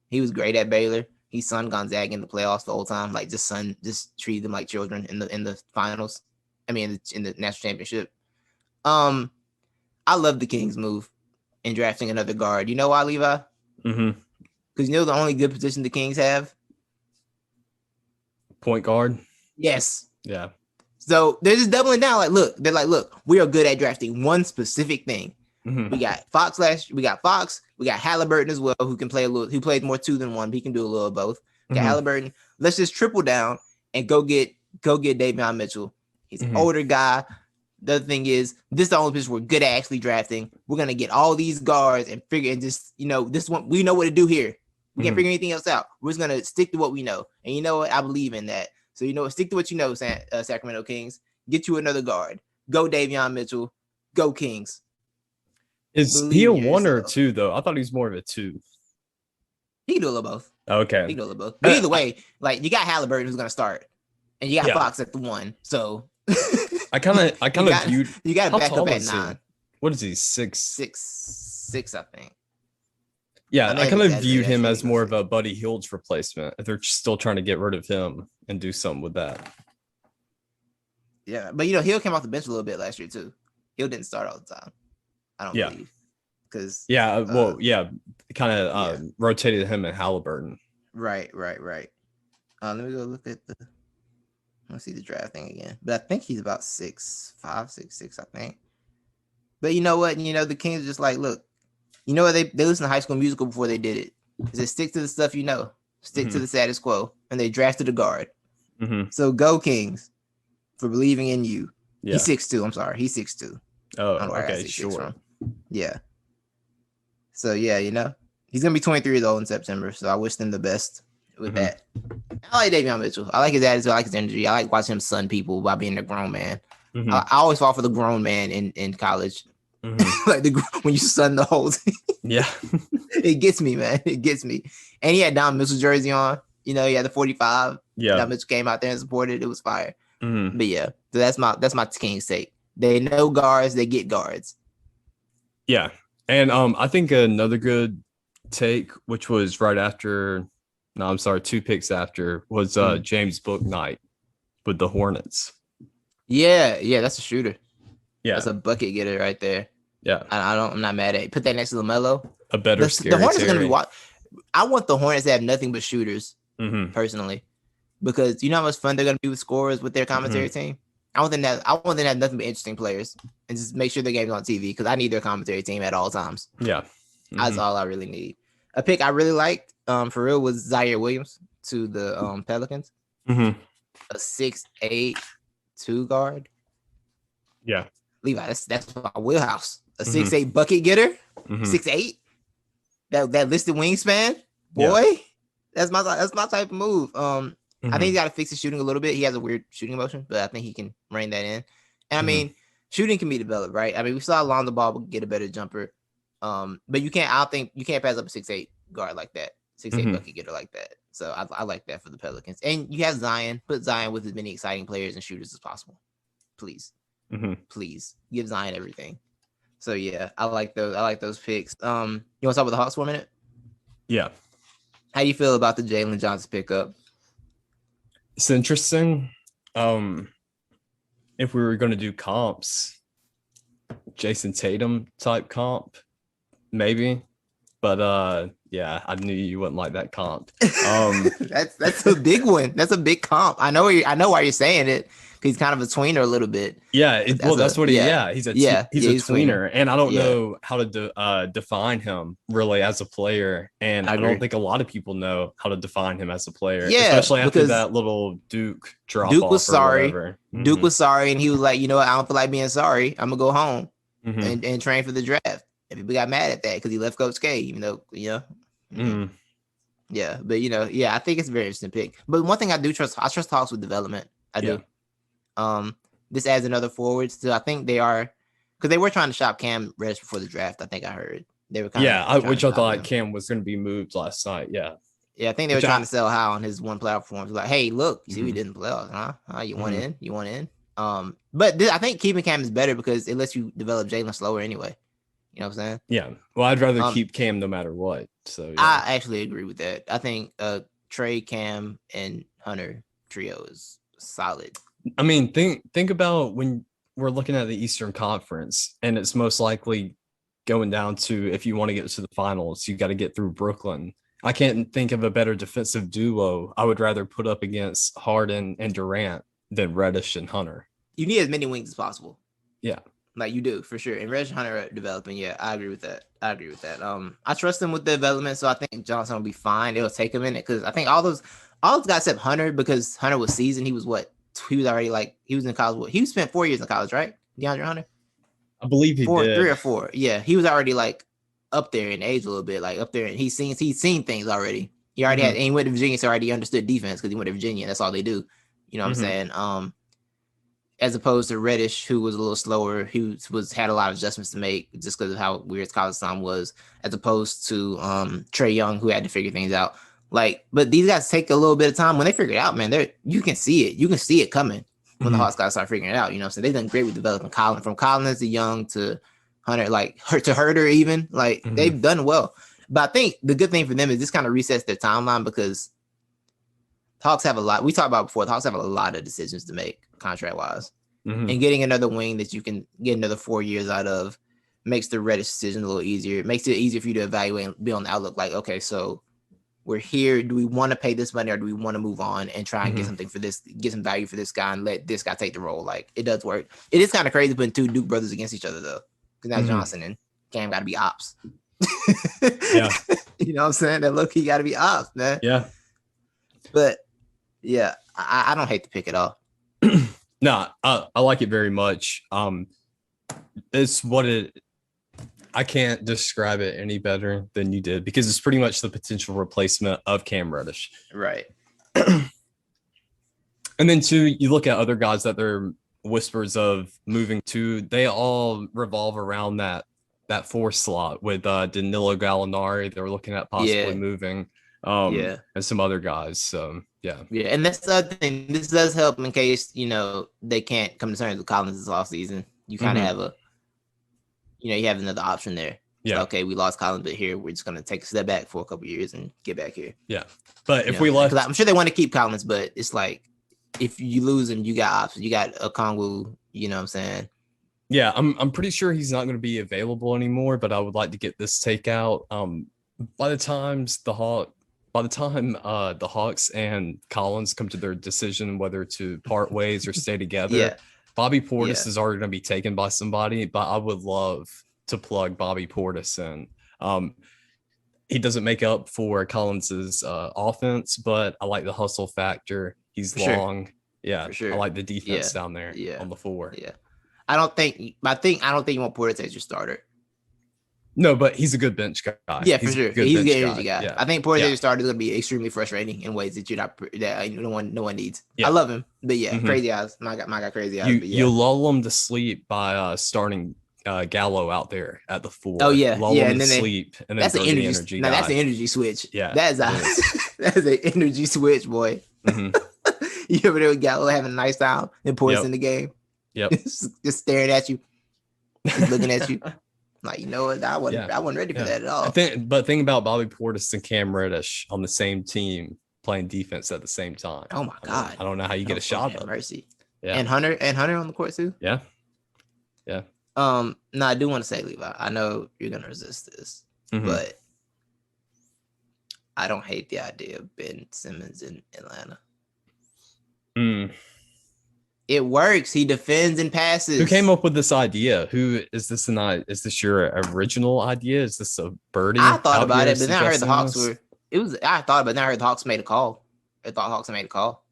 He was great at Baylor. He son Gonzaga in the playoffs the whole time. Like just treated them like children in the finals. I mean in the national championship. I love the Kings move in drafting another guard. You know why, Levi? Because you know the only good position the Kings have? Point guard. Yes. Yeah. So they're just doubling down. They're like, look, we are good at drafting one specific thing. We got Fox we got Halliburton as well, who can play who plays more 2 than 1, but he can do a little of both. Got Halliburton. Let's just triple down and go get Davion Mitchell. He's an older guy. The other thing is, this is the only position we're good at actually drafting. We're gonna get all these guards and figure and just, this one, we know what to do here. We can't figure anything else out. We're just gonna stick to what we know. And you know what? I believe in that. So stick to what you know, Sacramento Kings. Get you another guard. Go Davion Mitchell. Go Kings. Is he a 1 or a 2 though? I thought he was more of a 2. He can do a little both. Okay. He can do a little both. But either way, you got Halliburton who's gonna start, and you got Fox at the 1. So I kind of viewed. You got to back up at 9. What is he? 6'6", I think. Yeah, I kind of viewed him as more of a Buddy Hield's replacement. They're still trying to get rid of him and do something with that. Yeah, but Hill came off the bench a little bit last year too. Hill didn't start all the time. I don't believe. Because kind of rotated him and Halliburton. Right. Let me go look at let's see the draft thing again. But I think he's about 6'5", 6'6", I think. But you know what? The Kings are just like, look, you know what? They listened to High School Musical before they did it. They stick to the stuff you know. Stick to the status quo. And they drafted a guard. So go Kings for believing in you. Yeah. He's 6'2". I'm sorry. He's 6'2". Oh, okay, sure. Yeah. So, yeah, he's going to be 23 years old in September. So I wish them the best with that. I like Davion Mitchell. I like his attitude. I like his energy. I like watching him sun people by being a grown man. I always fall for the grown man in college. Like when you sun the whole team. Yeah. It gets me, man. It gets me. And he had Don Mitchell jersey on. He had the 45. Yeah. Don Mitchell came out there and supported. It was fire. But yeah, so that's my Kings take. They know guards. They get guards. Yeah. And I think another good take, which was right after, 2 picks after, was James Bouknight with the Hornets. Yeah, that's a shooter. Yeah, that's a bucket getter right there. Yeah, I'm not mad at it. Put that next to LaMelo. A better the Hornets are gonna be. I want the Hornets to have nothing but shooters, personally, because you know how much fun they're gonna be with scorers with their commentary team. I want them to have nothing but interesting players and just make sure their game's on TV because I need their commentary team at all times. Yeah, that's all I really need. A pick I really liked, for real, was Zaire Williams to the Pelicans. A 6'8", 2 guard. Yeah, Levi, that's my wheelhouse. A 6'8" bucket getter, 6'8". That listed wingspan, boy. That's my type of move. I think he's got to fix his shooting a little bit. He has a weird shooting motion, but I think he can rein that in. And I mean, shooting can be developed, right? I mean, we saw Lonzo Ball get a better jumper. But you can't pass up a 6'8" guard like that, 6'8" bucket getter like that. So I like that for the Pelicans. And you have Zion. Put Zion with as many exciting players and shooters as possible, please. Please give Zion everything. So yeah, I like those picks. You want to talk about the Hawks for a minute? Yeah. How do you feel about the Jalen Johnson pickup? It's interesting. If we were going to do comps, Jason Tatum type comp, maybe. But yeah, I knew you wouldn't like that comp. That's a big one. That's a big comp. I know why you're saying it. He's kind of a tweener a little bit. Yeah, that's what he. Yeah, he's a tweener, and I don't know how to define him really as a player, and I don't think a lot of people know how to define him as a player. Yeah, especially after that little Duke drop. Duke was sorry. Duke was sorry, and he was like, you know what? I don't feel like being sorry. I'm gonna go home and train for the draft. And people got mad at that because he left Coach K, even though yeah, but I think it's a very interesting pick. But one thing I trust Hawks with development. I do. This adds another forward. So I think they are, because they were trying to shop Cam Reddish before the draft. I think I heard they were which I thought Cam was going to be moved last night. Yeah, I think they were trying to sell High on his one playoff performance. Like, hey, look, you see, we didn't playoffs, huh? You want in? You want in? But I think keeping Cam is better because it lets you develop Jalen slower anyway. You know what I'm saying? Yeah. Well, I'd rather keep Cam no matter what. So I actually agree with that. I think Trey, Cam, and Hunter trio is solid. I mean, think about when we're looking at the Eastern Conference, and it's most likely going down to, if you want to get to the finals, you got to get through Brooklyn. I can't think of a better defensive duo I would rather put up against Harden and Durant than Reddish and Hunter. You need as many wings as possible. Yeah. Like you do, for sure. And Reddish and Hunter are developing. Yeah, I agree with that. I trust them with the development, so I think Johnson will be fine. It'll take a minute because I think all those guys except Hunter, because Hunter was seasoned. He was already he was in college. He spent 4 years in college, right? DeAndre Hunter? I believe he did. 3 or 4. Yeah, he was already like up there in age a little bit, like up there, and he's seen things already. He already had, and he went to Virginia, so already understood defense because he went to Virginia. That's all they do. You know what I'm saying? As opposed to Reddish, who was a little slower, who had a lot of adjustments to make just because of how weird his college time was, as opposed to Trae Young, who had to figure things out. But these guys take a little bit of time. When they figure it out, man, you can see it. You can see it coming when the Hawks guys start figuring it out. You know what I'm saying? They've done great with developing Collins, from Collins to Young to Hunter, to Herter even. They've done well. But I think the good thing for them is this kind of resets their timeline because the Hawks have a lot. We talked about before, the Hawks have a lot of decisions to make contract-wise. And getting another wing that you can get another 4 years out of makes the Reddish decision a little easier. It makes it easier for you to evaluate and be on the outlook. Like, okay, so we're here. Do we want to pay this money or do we want to move on and try and get something for this, get some value for this guy and let this guy take the role? Like, it does work. It is kind of crazy putting two Duke brothers against each other, though, because now Johnson and Cam got to be ops. Yeah. You know what I'm saying? That look, he got to be ops, man. Yeah. But, yeah, I don't hate the pick at all. No, I like it very much. It's what I can't describe it any better than you did because it's pretty much the potential replacement of Cam Reddish. Right. And then too, you look at other guys that they're whispers of moving to, they all revolve around that 4 slot with Danilo Gallinari. They were looking at possibly moving. And some other guys. So yeah, and that's the other thing. This does help in case they can't come to terms with Collins this offseason. You kind of have you have another option there. Yeah. So, okay, we lost Collins, but here we're just gonna take a step back for a couple years and get back here. Yeah, but if we left, I'm sure they want to keep Collins, but it's like if you lose him, you got options. You got a Okongwu. You know what I'm saying? Yeah, I'm pretty sure he's not going to be available anymore. But I would like to get this takeout. By the time the Hawks and Collins come to their decision whether to part ways or stay together, Bobby Portis is already going to be taken by somebody, but I would love to plug Bobby Portis in. He doesn't make up for Collins's offense, but I like the hustle factor. He's long. Yeah, I like the defense down there on the floor. Yeah. I don't think you want Portis as your starter. No, but he's a good bench guy. Yeah, for sure. He's a good energy guy. Yeah. I think Portis as your starter is going to be extremely frustrating in ways that no one needs. Yeah. I love him, but crazy eyes. My guy, crazy eyes. You lull him to sleep by starting Gallo out there at the 4. Oh yeah, lull him to sleep, and then that's an energy. No, that's an energy switch. Yeah, that's an energy switch, boy. You ever there with Gallo having a nice time and Portis in the game? Yep, just staring at you, just looking at you. Like, you know what? I wasn't ready for that at all. Think about Bobby Portis and Cam Reddish on the same team playing defense at the same time. Oh my God. I don't know how you get a shot of mercy. Yeah. And Hunter on the court too? Yeah. Yeah. No, I do want to say, Levi, I know you're gonna resist this, but I don't hate the idea of Ben Simmons in Atlanta. It works. He defends and passes. Who came up with this idea? Who is this? Is this your original idea? Is this a birdie? I thought about it, but then I heard the Hawks were. I thought, but then I heard the Hawks made a call. I thought Hawks made a call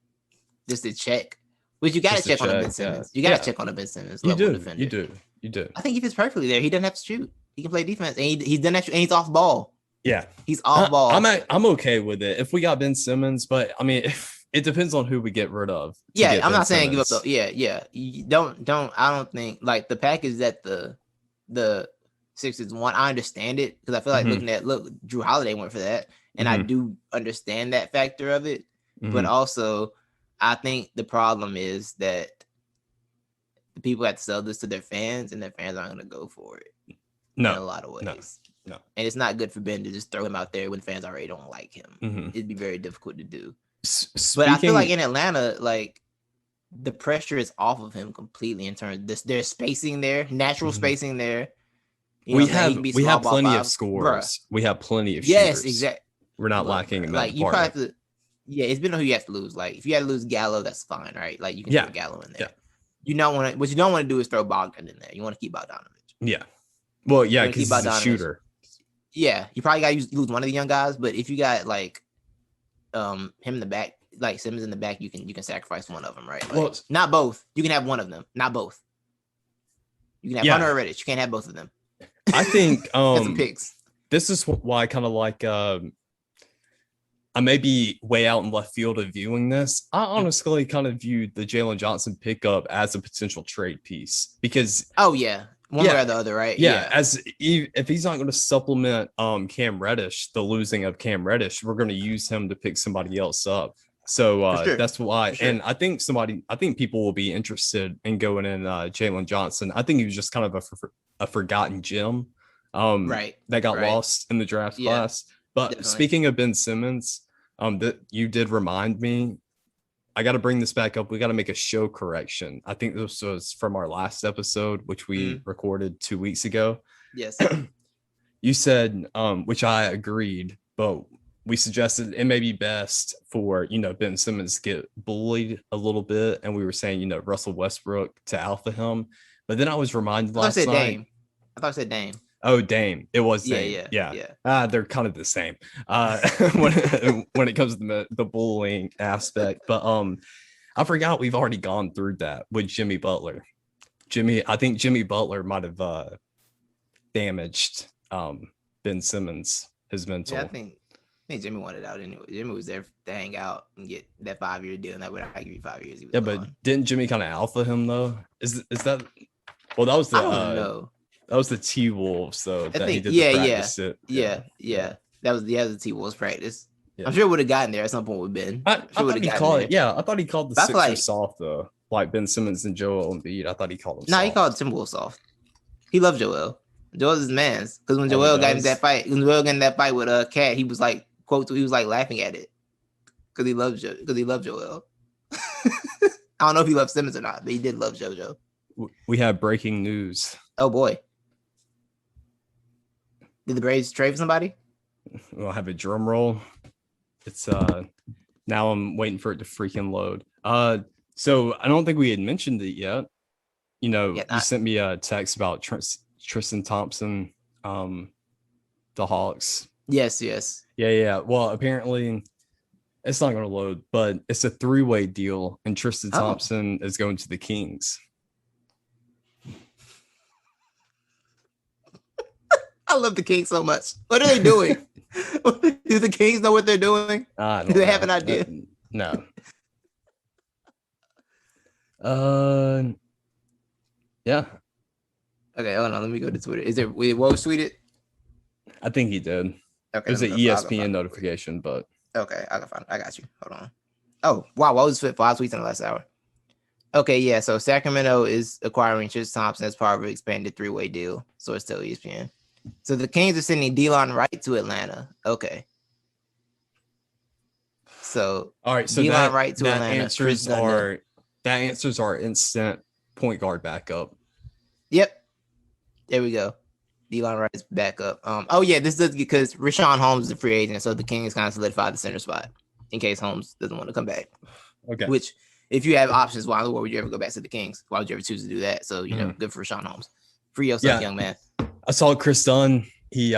just to check. Which you got to check on the Ben Simmons. You got to check on the Ben Simmons. You do. I think he fits perfectly there. He doesn't have to shoot. He can play defense, and he's done that. And he's off ball. Yeah, he's off ball. I'm okay with it if we got Ben Simmons, but I mean, it depends on who we get rid of. Yeah, I'm not saying give up. Yeah. You don't. I don't think like the package that the Sixers want. I understand it because I feel like Drew Holiday went for that, and I do understand that factor of it. But also, I think the problem is that the people have to sell this to their fans, and their fans aren't going to go for it. No, in a lot of ways. No. And it's not good for Ben to just throw him out there when fans already don't like him. It'd be very difficult to do. But I feel like in Atlanta, like the pressure is off of him completely in terms of this. There's spacing there, natural spacing there. We have plenty of scores. We have plenty of shooters. Yes, exactly. We're not lacking in that like, you probably have to. Yeah, it's been who you have to lose. Like if you had to lose Gallo, that's fine, right? Like you can throw Gallo in there. Yeah. You don't want to. What you don't want to do is throw Bogdan in there. You want to keep Bogdanovich. Yeah. Well, yeah, because he's a shooter. Yeah, you probably got to lose one of the young guys, but if you got like him in the back, like Simmons in the back, you can sacrifice one of them, right? Like, well, not both. You can have one of them, not both. You can have Hunter or Reddish. You can't have both of them. I think some picks. This is why I kind of like I may be way out in left field of viewing this. I honestly kind of viewed the Jalen Johnson pickup as a potential trade piece because one way or the other, right? Yeah. If he's not going to supplement Cam Reddish, the losing of Cam Reddish, we're going to use him to pick somebody else up. So that's why. And I think people will be interested in going in Jalen Johnson. I think he was just kind of a forgotten gem that got lost in the draft class. But speaking of Ben Simmons, that you did remind me, I got to bring this back up. We got to make a show correction. I think this was from our last episode, which we recorded 2 weeks ago. Yes. You said, which I agreed, but we suggested it may be best for, Ben Simmons to get bullied a little bit. And we were saying, Russell Westbrook to alpha him. But then I was reminded last night. Dame. I thought I said Dame. Oh, Dame. It was Dame. Yeah. They're kind of the same when it comes to the bullying aspect. But I forgot we've already gone through that with Jimmy Butler. I think Jimmy Butler might have give Ben Simmons his mental. Yeah, I think Jimmy wanted out anyway. Jimmy was there to hang out and get that 5-year deal, and that would I give you 5 years. He was gone. But didn't Jimmy kind of alpha him though? Is that? Well, that was the. I don't know. That was the T-Wolves, though. That he did Yeah. That was the T-Wolves practice. Yeah. I'm sure it would have gotten there at some point with Ben. I thought he called it. Yeah, I thought he called the Sixers soft though. Like Ben Simmons and Joel Embiid. I thought he called them. No, he called Timberwolves soft. He loved Joel. Joel's his man's. Because when Joel got in that fight, with Cat, he was like, he was like laughing at it because he loved Joel. I don't know if he loved Simmons or not, but he did love JoJo. We have breaking news. Oh boy. Did the Braves trade for somebody? We'll have a drum roll. It's now I'm waiting for it to freaking load. So I don't think we had mentioned it yet. You sent me a text about Tristan Thompson, the Hawks. Yes. Yeah. Well, apparently it's not going to load, but it's a 3-way deal, and Tristan Thompson is going to the Kings. I love the Kings so much. What are they doing? Do the Kings know what they're doing? Do they have an idea? No. Yeah. Okay, hold on. Let me go to Twitter. Is it Woj tweeted? I think he did. Okay. It was an ESPN notification, but okay, I got you. Hold on. Oh wow, Woj fit 5 tweets in the last hour. Okay, yeah. So Sacramento is acquiring Tristan Thompson as part of an expanded three-way deal. So it's still ESPN. So the Kings are sending Delon Wright to Atlanta. Okay. So All right, so Delon Wright to Atlanta. That answers our instant point guard backup. Yep. There we go. Delon Wright's back up. Oh yeah, this does because Rashawn Holmes is a free agent, so the Kings kind of solidified the center spot in case Holmes doesn't want to come back. Okay. Which, if you have options, why would you ever go back to the Kings? Why would you ever choose to do that? So good for Rashawn Holmes. Free yourself, young man. I saw Chris Dunn. He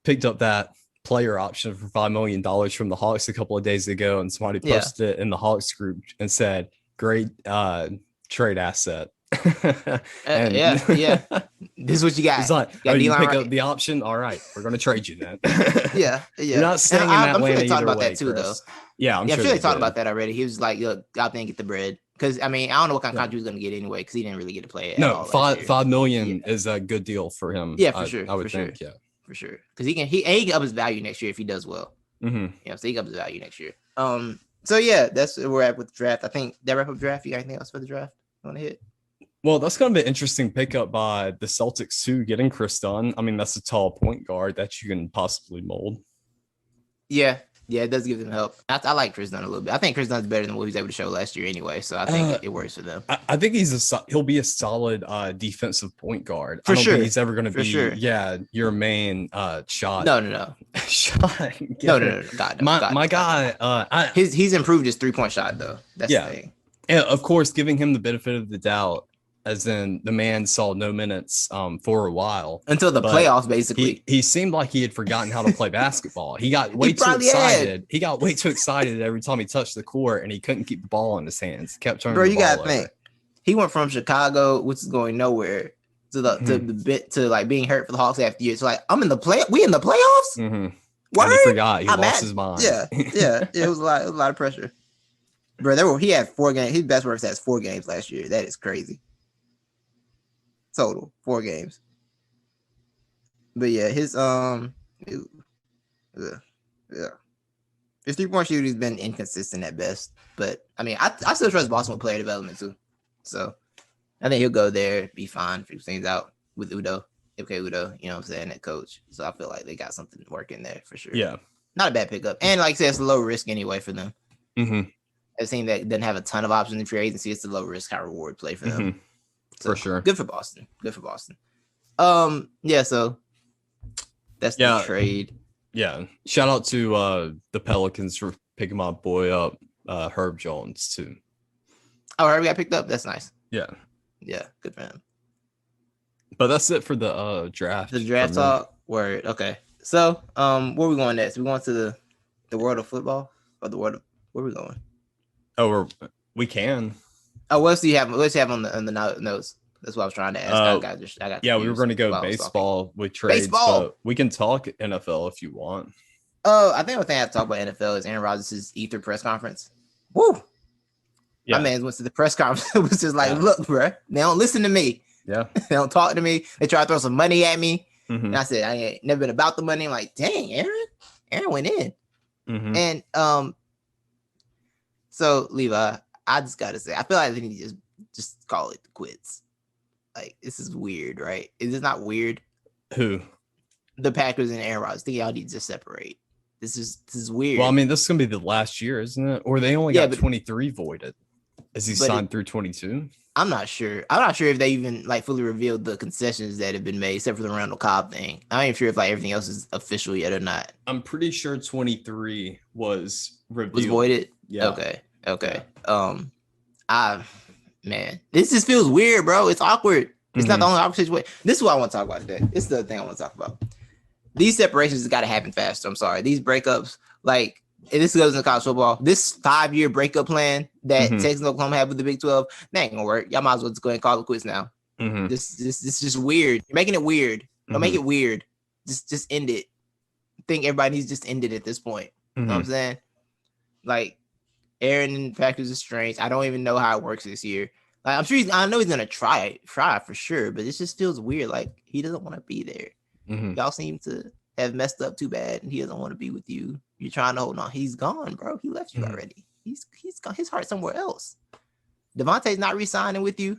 picked up that player option for $5 million from the Hawks a couple of days ago, and somebody posted it in the Hawks group and said, "Great trade asset." Yeah. This is what you got. It's like, you pick up the option. All right, we're going to trade you then. Yeah. You're not staying in Atlanta. I'm sure they talked about way, that too, Chris. though. Yeah, I'm sure they talked about that already. He was like, "Look, go out there and get the bread." Because I mean, I don't know what kind of contract he was going to get anyway, because he didn't really get to play. $5 million is a good deal for him. Yeah, for sure. I would think. Yeah, for sure. Because he can up his value next year if he does well. Mm-hmm. Yeah, so he can up his value next year. So yeah, that's where we're at with the draft. I think that wrap up draft. You got anything else for the draft you want to hit? Well, that's going to be an interesting pickup by the Celtics too, getting Chris Dunn. I mean, that's a tall point guard that you can possibly mold. Yeah, it does give them help. I like Chris Dunn a little bit. I think Chris Dunn's better than what he was able to show last year anyway, so I think it works for them. I think he'll be a solid defensive point guard. For I don't sure. think he's ever going to be your main shot. No. shot. No. God, my guy. He's improved his 3-point shot though. That's the thing. And of course, giving him the benefit of the doubt. As in, the man saw no minutes for a while until the playoffs. Basically, he seemed like he had forgotten how to play basketball. He got way too excited. He got way too excited every time he touched the court, and he couldn't keep the ball in his hands. Kept turning. Bro, you gotta think. He went from Chicago, which is going nowhere, to like being hurt for the Hawks after years. So like, I'm in the play. We in the playoffs. Mm-hmm. And he forgot. He lost his mind. Yeah. It was a lot of pressure. Bro, he had 4 games. His best work has 4 games last year. That is crazy. Total 4 games. But yeah, his his 3-point shooting has been inconsistent at best. But I mean, I still trust Boston with player development too. So I think he'll go there, be fine, figure things out with Udo. Okay, Udo, you know what I'm saying, that coach. So I feel like they got something working there for sure. Yeah. Not a bad pickup. And like I said, it's a low risk anyway for them. Mm-hmm. A team that doesn't have a ton of options in free agency, it's a low risk, high reward play for them. Mm-hmm. So, for sure. Good for Boston. Yeah, so that's the trade. Yeah. Shout out to the Pelicans for picking my boy up, Herb Jones, too. Oh, Herb got picked up? That's nice. Yeah. Yeah, good for him. But that's it for the draft. The draft talk. Word. Okay. So, where are we going next? We going to the world of football? Or the world of where are we going? Oh, we can. Oh, what else do you have? What else do you have on the notes? That's what I was trying to ask. I got we were going to go baseball with trades. But we can talk NFL if you want. I think the thing I have to talk about NFL is Aaron Rodgers' Ether press conference. Woo! Yeah. My man went to the press conference. It was just like, look, bro, they don't listen to me. Yeah. They don't talk to me. They try to throw some money at me. Mm-hmm. And I said, I ain't never been about the money. I'm like, dang, Aaron went in. Mm-hmm. And so Levi, I just gotta say, I feel like they need to just call it quits. Like, this is weird, right? Is this not weird? Who? The Packers and Aaron Rodgers. I think y'all need to just separate. This is weird. Well, I mean, this is gonna be the last year, isn't it? Or they only got 23 voided. Is he signed through 22? I'm not sure. I'm not sure if they even like fully revealed the concessions that have been made, except for the Randall Cobb thing. I'm not even sure if like everything else is official yet or not. I'm pretty sure 23 was revealed. Was voided? Yeah. Okay. Man, this just feels weird, bro. It's awkward. It's not the only awkward situation. This is what I want to talk about today. This is the thing I want to talk about. These separations got to happen faster. I'm sorry. These breakups, like, and this goes into college football. This 5-year breakup plan that Texas and Oklahoma have with the Big 12, that ain't gonna work. Y'all might as well just go ahead and call it quits now. This is just weird. You're making it weird. Don't make it weird. Just end it. I think everybody needs to just end it at this point. You know what I'm saying? Like, Aaron and Packers is strange. I don't even know how it works this year. Like, I'm sure I know he's gonna try for sure, but it just feels weird. Like, he doesn't want to be there. Y'all seem to have messed up too bad, and he doesn't want to be with you. You're trying to hold on. He's gone, bro. He left you already. He's gone. His heart's somewhere else. Devontae's not re-signing with you.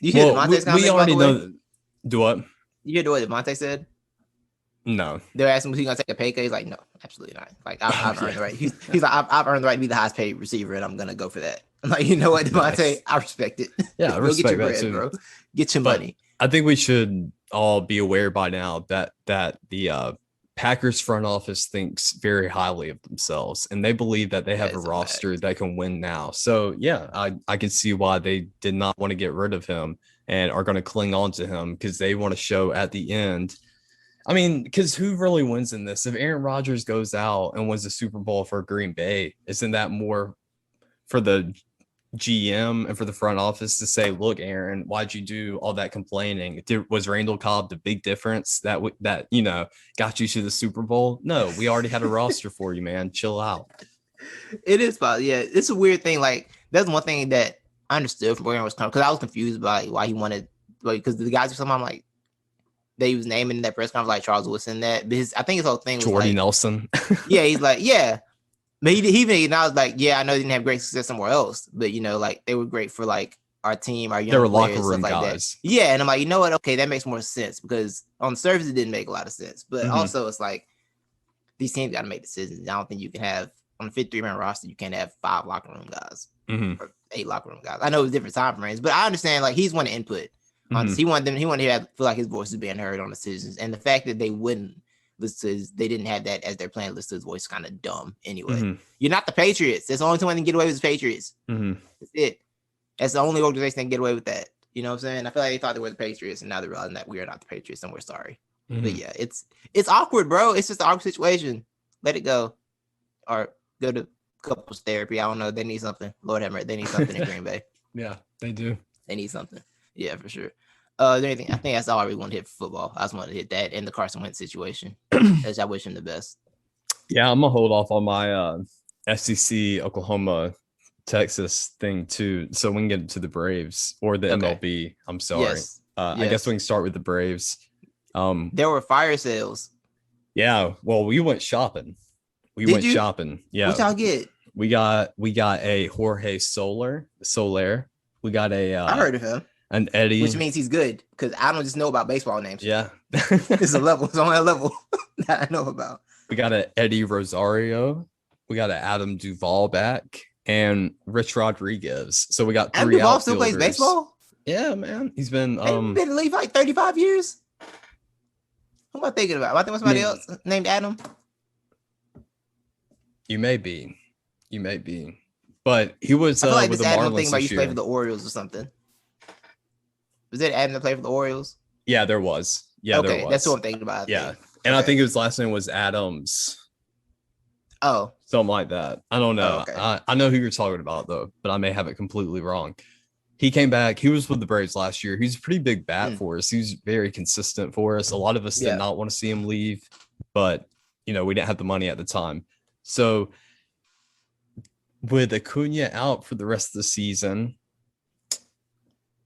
You hear Devontae's we already know. Do what? You hear what Devontae said? No. They're asking, was he gonna take a pay cut? He's like, no, absolutely not. Like, I've earned the right. He's like, I've earned the right to be the highest paid receiver, and I'm gonna go for that. I'm like, you know what, Devontae? Nice. I respect it. Yeah, I respect get your bread, too. Bro. Get your money. I think we should all be aware by now that the Packers front office thinks very highly of themselves, and they believe that they have a roster that can win now. So yeah, I can see why they did not want to get rid of him and are going to cling on to him, because they want to show at the end. I mean, because who really wins in this? If Aaron Rodgers goes out and wins the Super Bowl for Green Bay, isn't that more for the GM and for the front office to say, look, Aaron, why'd you do all that complaining? Was Randall Cobb the big difference that got you to the Super Bowl? No, we already had a roster for you, man. Chill out. It is, but yeah, it's a weird thing. Like, that's one thing that I understood from where Aaron was coming, because I was confused by why he wanted, because the guys were somehow like, they was naming in that press conference like Charles Woodson that, but I think his whole thing was Jordy like, Nelson. Yeah, he's like, yeah. But he even I was like, yeah, I know they didn't have great success somewhere else, but like they were great for like our team, our young players, locker room like guys. That. Yeah, and I'm like, you know what? Okay, that makes more sense, because on the surface it didn't make a lot of sense, but also it's like these teams got to make decisions. I don't think you can have on a 53-man roster, you can't have 5 locker room guys or 8 locker room guys. I know it's different time frames, but I understand like he's wanting input. He wanted to feel like his voice is being heard on decisions, and the fact that they wouldn't listen to they didn't have that as their plan. Listen to his voice, kind of dumb. Anyway, You're not the Patriots. That's the only one that can get away with the Patriots. That's it. That's the only organization that can get away with that. You know what I'm saying? I feel like they thought they were the Patriots, and now they're realizing that we are not the Patriots, and we're sorry. But yeah, it's awkward, bro. It's just an awkward situation. Let it go, or go to couples therapy. I don't know. They need something. Lord have mercy. They need something in Green Bay. Yeah, they do. They need something. Yeah, for sure. Is there anything? I think that's all I really want to hit for football. I just wanted to hit that and the Carson Wentz situation. As I wish him the best. Yeah, I'm gonna hold off on my SEC, Oklahoma, Texas thing too, so we can get to the Braves or the MLB. I'm sorry. Yes. I guess we can start with the Braves. There were fire sales. Yeah, well, we went shopping. We went shopping. Yeah. What y'all get? We got a Jorge Soler. We got a. I heard of him. An Eddie, which means he's good, because I don't just know about baseball names. Yeah, it's a level. It's only a level that I know about. We got an Eddie Rosario. We got an Adam Duvall back and Rich Rodriguez. So we got 3 Adam Duvall still plays baseball. Yeah, man, he's been been in the league for like 35 years. Who am I thinking about? Am I thinking about somebody else named Adam? You may be, but he was like with this the Adam Marlins thing about this you year. Play for the Orioles or something. Was it Adam that played for the Orioles? Yeah, there was. Yeah, there was. That's what I'm thinking about. And I think his last name was Adams. Oh, something like that. I don't know. I know who you're talking about though, but I may have it completely wrong. He came back. He was with the Braves last year. He's a pretty big bat for us. He's very consistent for us. A lot of us did not want to see him leave, but we didn't have the money at the time. So with Acuna out for the rest of the season.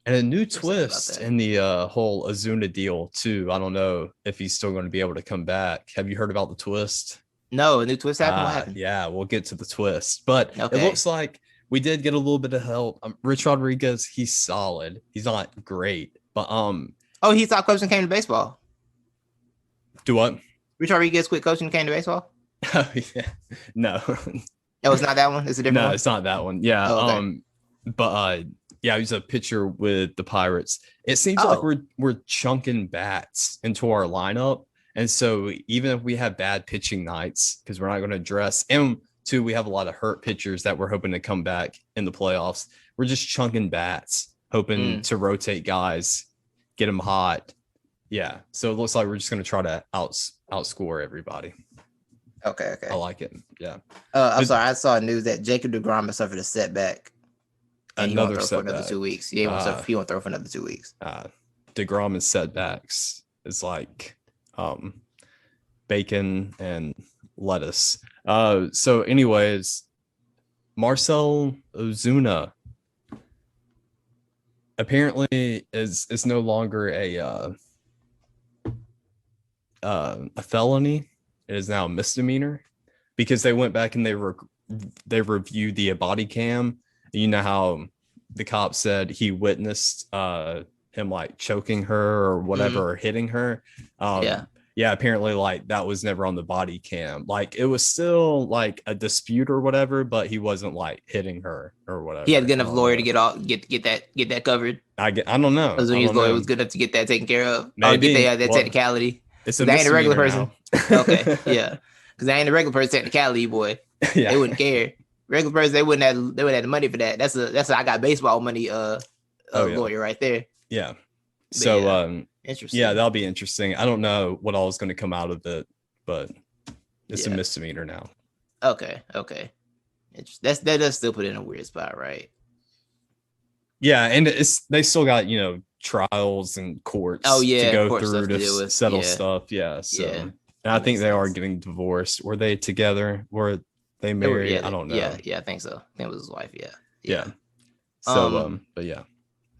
And a new twist in the whole Ozuna deal, too. I don't know if he's still going to be able to come back. Have you heard about the twist? No, a new twist happened? What happened? Yeah, we'll get to the twist. But it looks like we did get a little bit of help. Rich Rodriguez, he's solid. He's not great. But he stopped coaching and came to baseball. Do what? Rich Rodriguez quit coaching and came to baseball? Oh, yeah. No. Oh, it's not that one? It's a different one? No, it's not that one. Yeah. Yeah, he's a pitcher with the Pirates. It seems like we're chunking bats into our lineup. And so even if we have bad pitching nights, because we're not going to address, and 2, we have a lot of hurt pitchers that we're hoping to come back in the playoffs. We're just chunking bats, hoping to rotate guys, get them hot. Yeah. So it looks like we're just going to try to outscore everybody. Okay. I like it. Yeah. I'm sorry. I saw news that Jacob deGrom has suffered a setback. And he won't throw for another 2 weeks. He won't throw for another 2 weeks. DeGrom and setbacks is like bacon and lettuce. So anyways, Marcell Ozuna apparently is no longer a felony. It is now a misdemeanor because they went back and they reviewed the body cam. You know how the cop said he witnessed him like choking her or whatever or hitting her. Yeah, apparently like that was never on the body cam. Like it was still like a dispute or whatever, but he wasn't like hitting her or whatever. He had a good enough lawyer to get that covered. I don't know. Ozunia's lawyer was good enough to get that taken care of. Maybe. Or get that technicality. It's a they ain't a regular person. Okay, now. yeah, because they ain't a regular person technicality, boy. Yeah. They wouldn't care. Regular person, they wouldn't have the money for that. That's a I got baseball money lawyer right there. Yeah. So interesting. Yeah, that'll be interesting. I don't know what all is going to come out of it, but it's a misdemeanor now. Okay. That does still put it in a weird spot, right? Yeah, and they still got trials and courts to go through to settle stuff. Yeah, so and I think they are getting divorced. Were they together? Were they married? I don't know. Yeah, I think so. I think it was his wife. Yeah. So but yeah.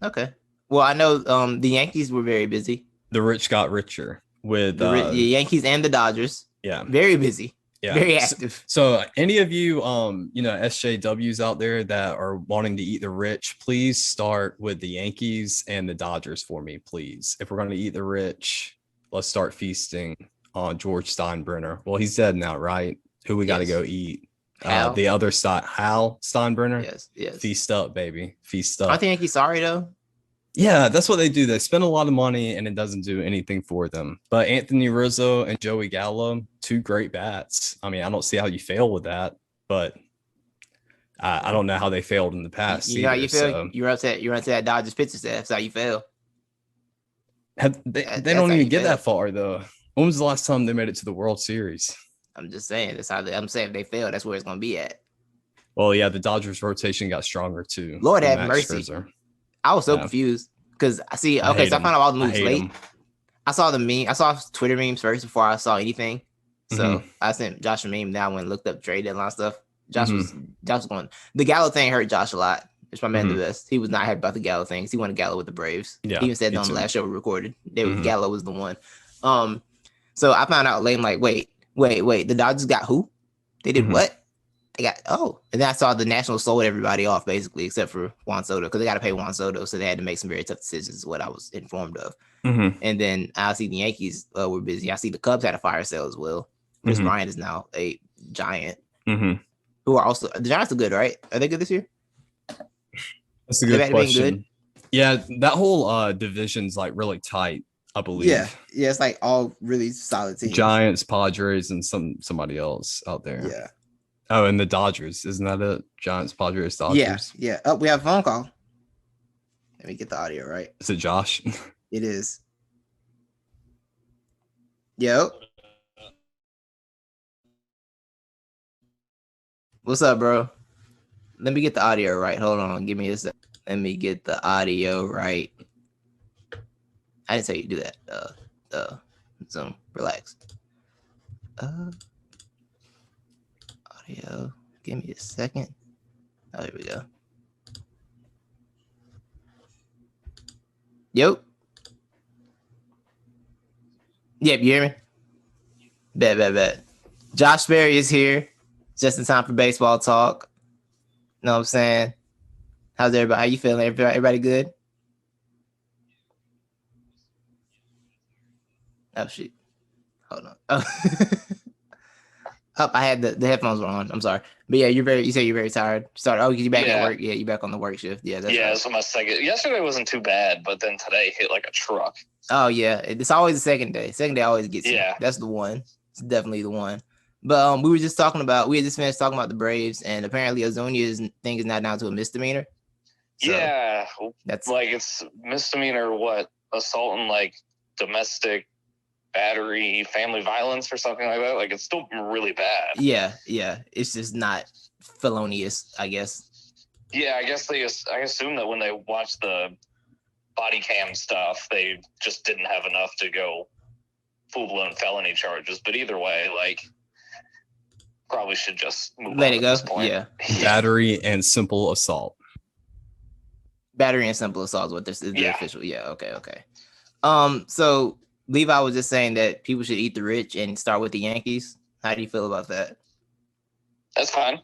Okay. Well, I know the Yankees were very busy. The rich got richer with the Yankees and the Dodgers. Yeah. Very busy. Yeah. Very active. So any of you SJWs out there that are wanting to eat the rich, please start with the Yankees and the Dodgers for me, please. If we're going to eat the rich, let's start feasting on George Steinbrenner. Well, he's dead now, right? Who we got to go eat? The other side, Hal Steinbrenner. Yes. Feast up, baby. Feast up. I think Yankees sorry though. Yeah, that's what they do. They spend a lot of money and it doesn't do anything for them. But Anthony Rizzo and Joey Gallo, 2 great bats. I mean, I don't see how you fail with that, but I don't know how they failed in the past. You know how you fail? So. You're upset that Dodgers pitcher staff. That's how you fail. They don't even get that far though. When was the last time they made it to the World Series? I'm just saying. That's how I'm saying if they fail, that's where it's going to be at. Well, yeah, the Dodgers rotation got stronger too. Lord have mercy. Scherzer. I was so confused because I found out all the moves late. I saw the meme. I saw Twitter memes first before I saw anything. So I sent Josh a meme. Now I went and looked up trade deadline stuff. Josh was going. The Gallo thing hurt Josh a lot. It's my man the best. He was not happy about the Gallo thing. He wanted Gallo with the Braves. Yeah, he even said that on the last show we recorded. Gallo was the one. So I found out late. I'm like, wait. The Dodgers got who? They did what? They got and then I saw the Nationals sold everybody off basically except for Juan Soto because they got to pay Juan Soto, so they had to make some very tough decisions. Is what I was informed of. And then I see the Yankees were busy. I see the Cubs had a fire sale as well. Chris Bryant is now a Giant. Who are also the Giants are good, right? Are they good this year? That's a good question. Yeah, that whole division's like really tight, I believe. Yeah, it's like all really solid teams. Giants, Padres, and somebody else out there. Yeah. Oh, and the Dodgers. Isn't that it? Giants, Padres, Dodgers. Yeah. Oh, we have a phone call. Let me get the audio right. Is it Josh? It is. Yo. What's up, bro? Let me get the audio right. Hold on. Give me a sec. Let me get the audio right. I didn't say you do that. Zoom. Relax. Audio. Give me a second. Oh, here we go. Yo. Yep, you hear me? Bet. Josh Sperry is here. Just in time for baseball talk. Know what I'm saying? How's everybody? How you feeling? Everybody good? Oh, shit. Hold on. Oh. I had the headphones were on. I'm sorry. But yeah, you say you're very tired. Sorry. You back at work. Yeah, you back on the work shift. Yeah, that's right. So my second. Yesterday wasn't too bad, but then today hit like a truck. Oh yeah, it's always the second day. Second day always gets you. That's the one. It's definitely the one. But we had just finished talking about the Braves, and apparently Ozuna's thing is not down to a misdemeanor. So that's like it's misdemeanor. What, assault and like domestic battery, family violence, or something like that. Like it's still really bad. Yeah. It's just not felonious, I guess. Yeah, I assume that when they watched the body cam stuff, they just didn't have enough to go full-blown felony charges. But either way, like, probably should just let it go. At this point. Yeah. Battery and simple assault. Battery and simple assault is what this is the official. Yeah. Okay. So Levi was just saying that people should eat the rich and start with the Yankees. How do you feel about that? That's fine.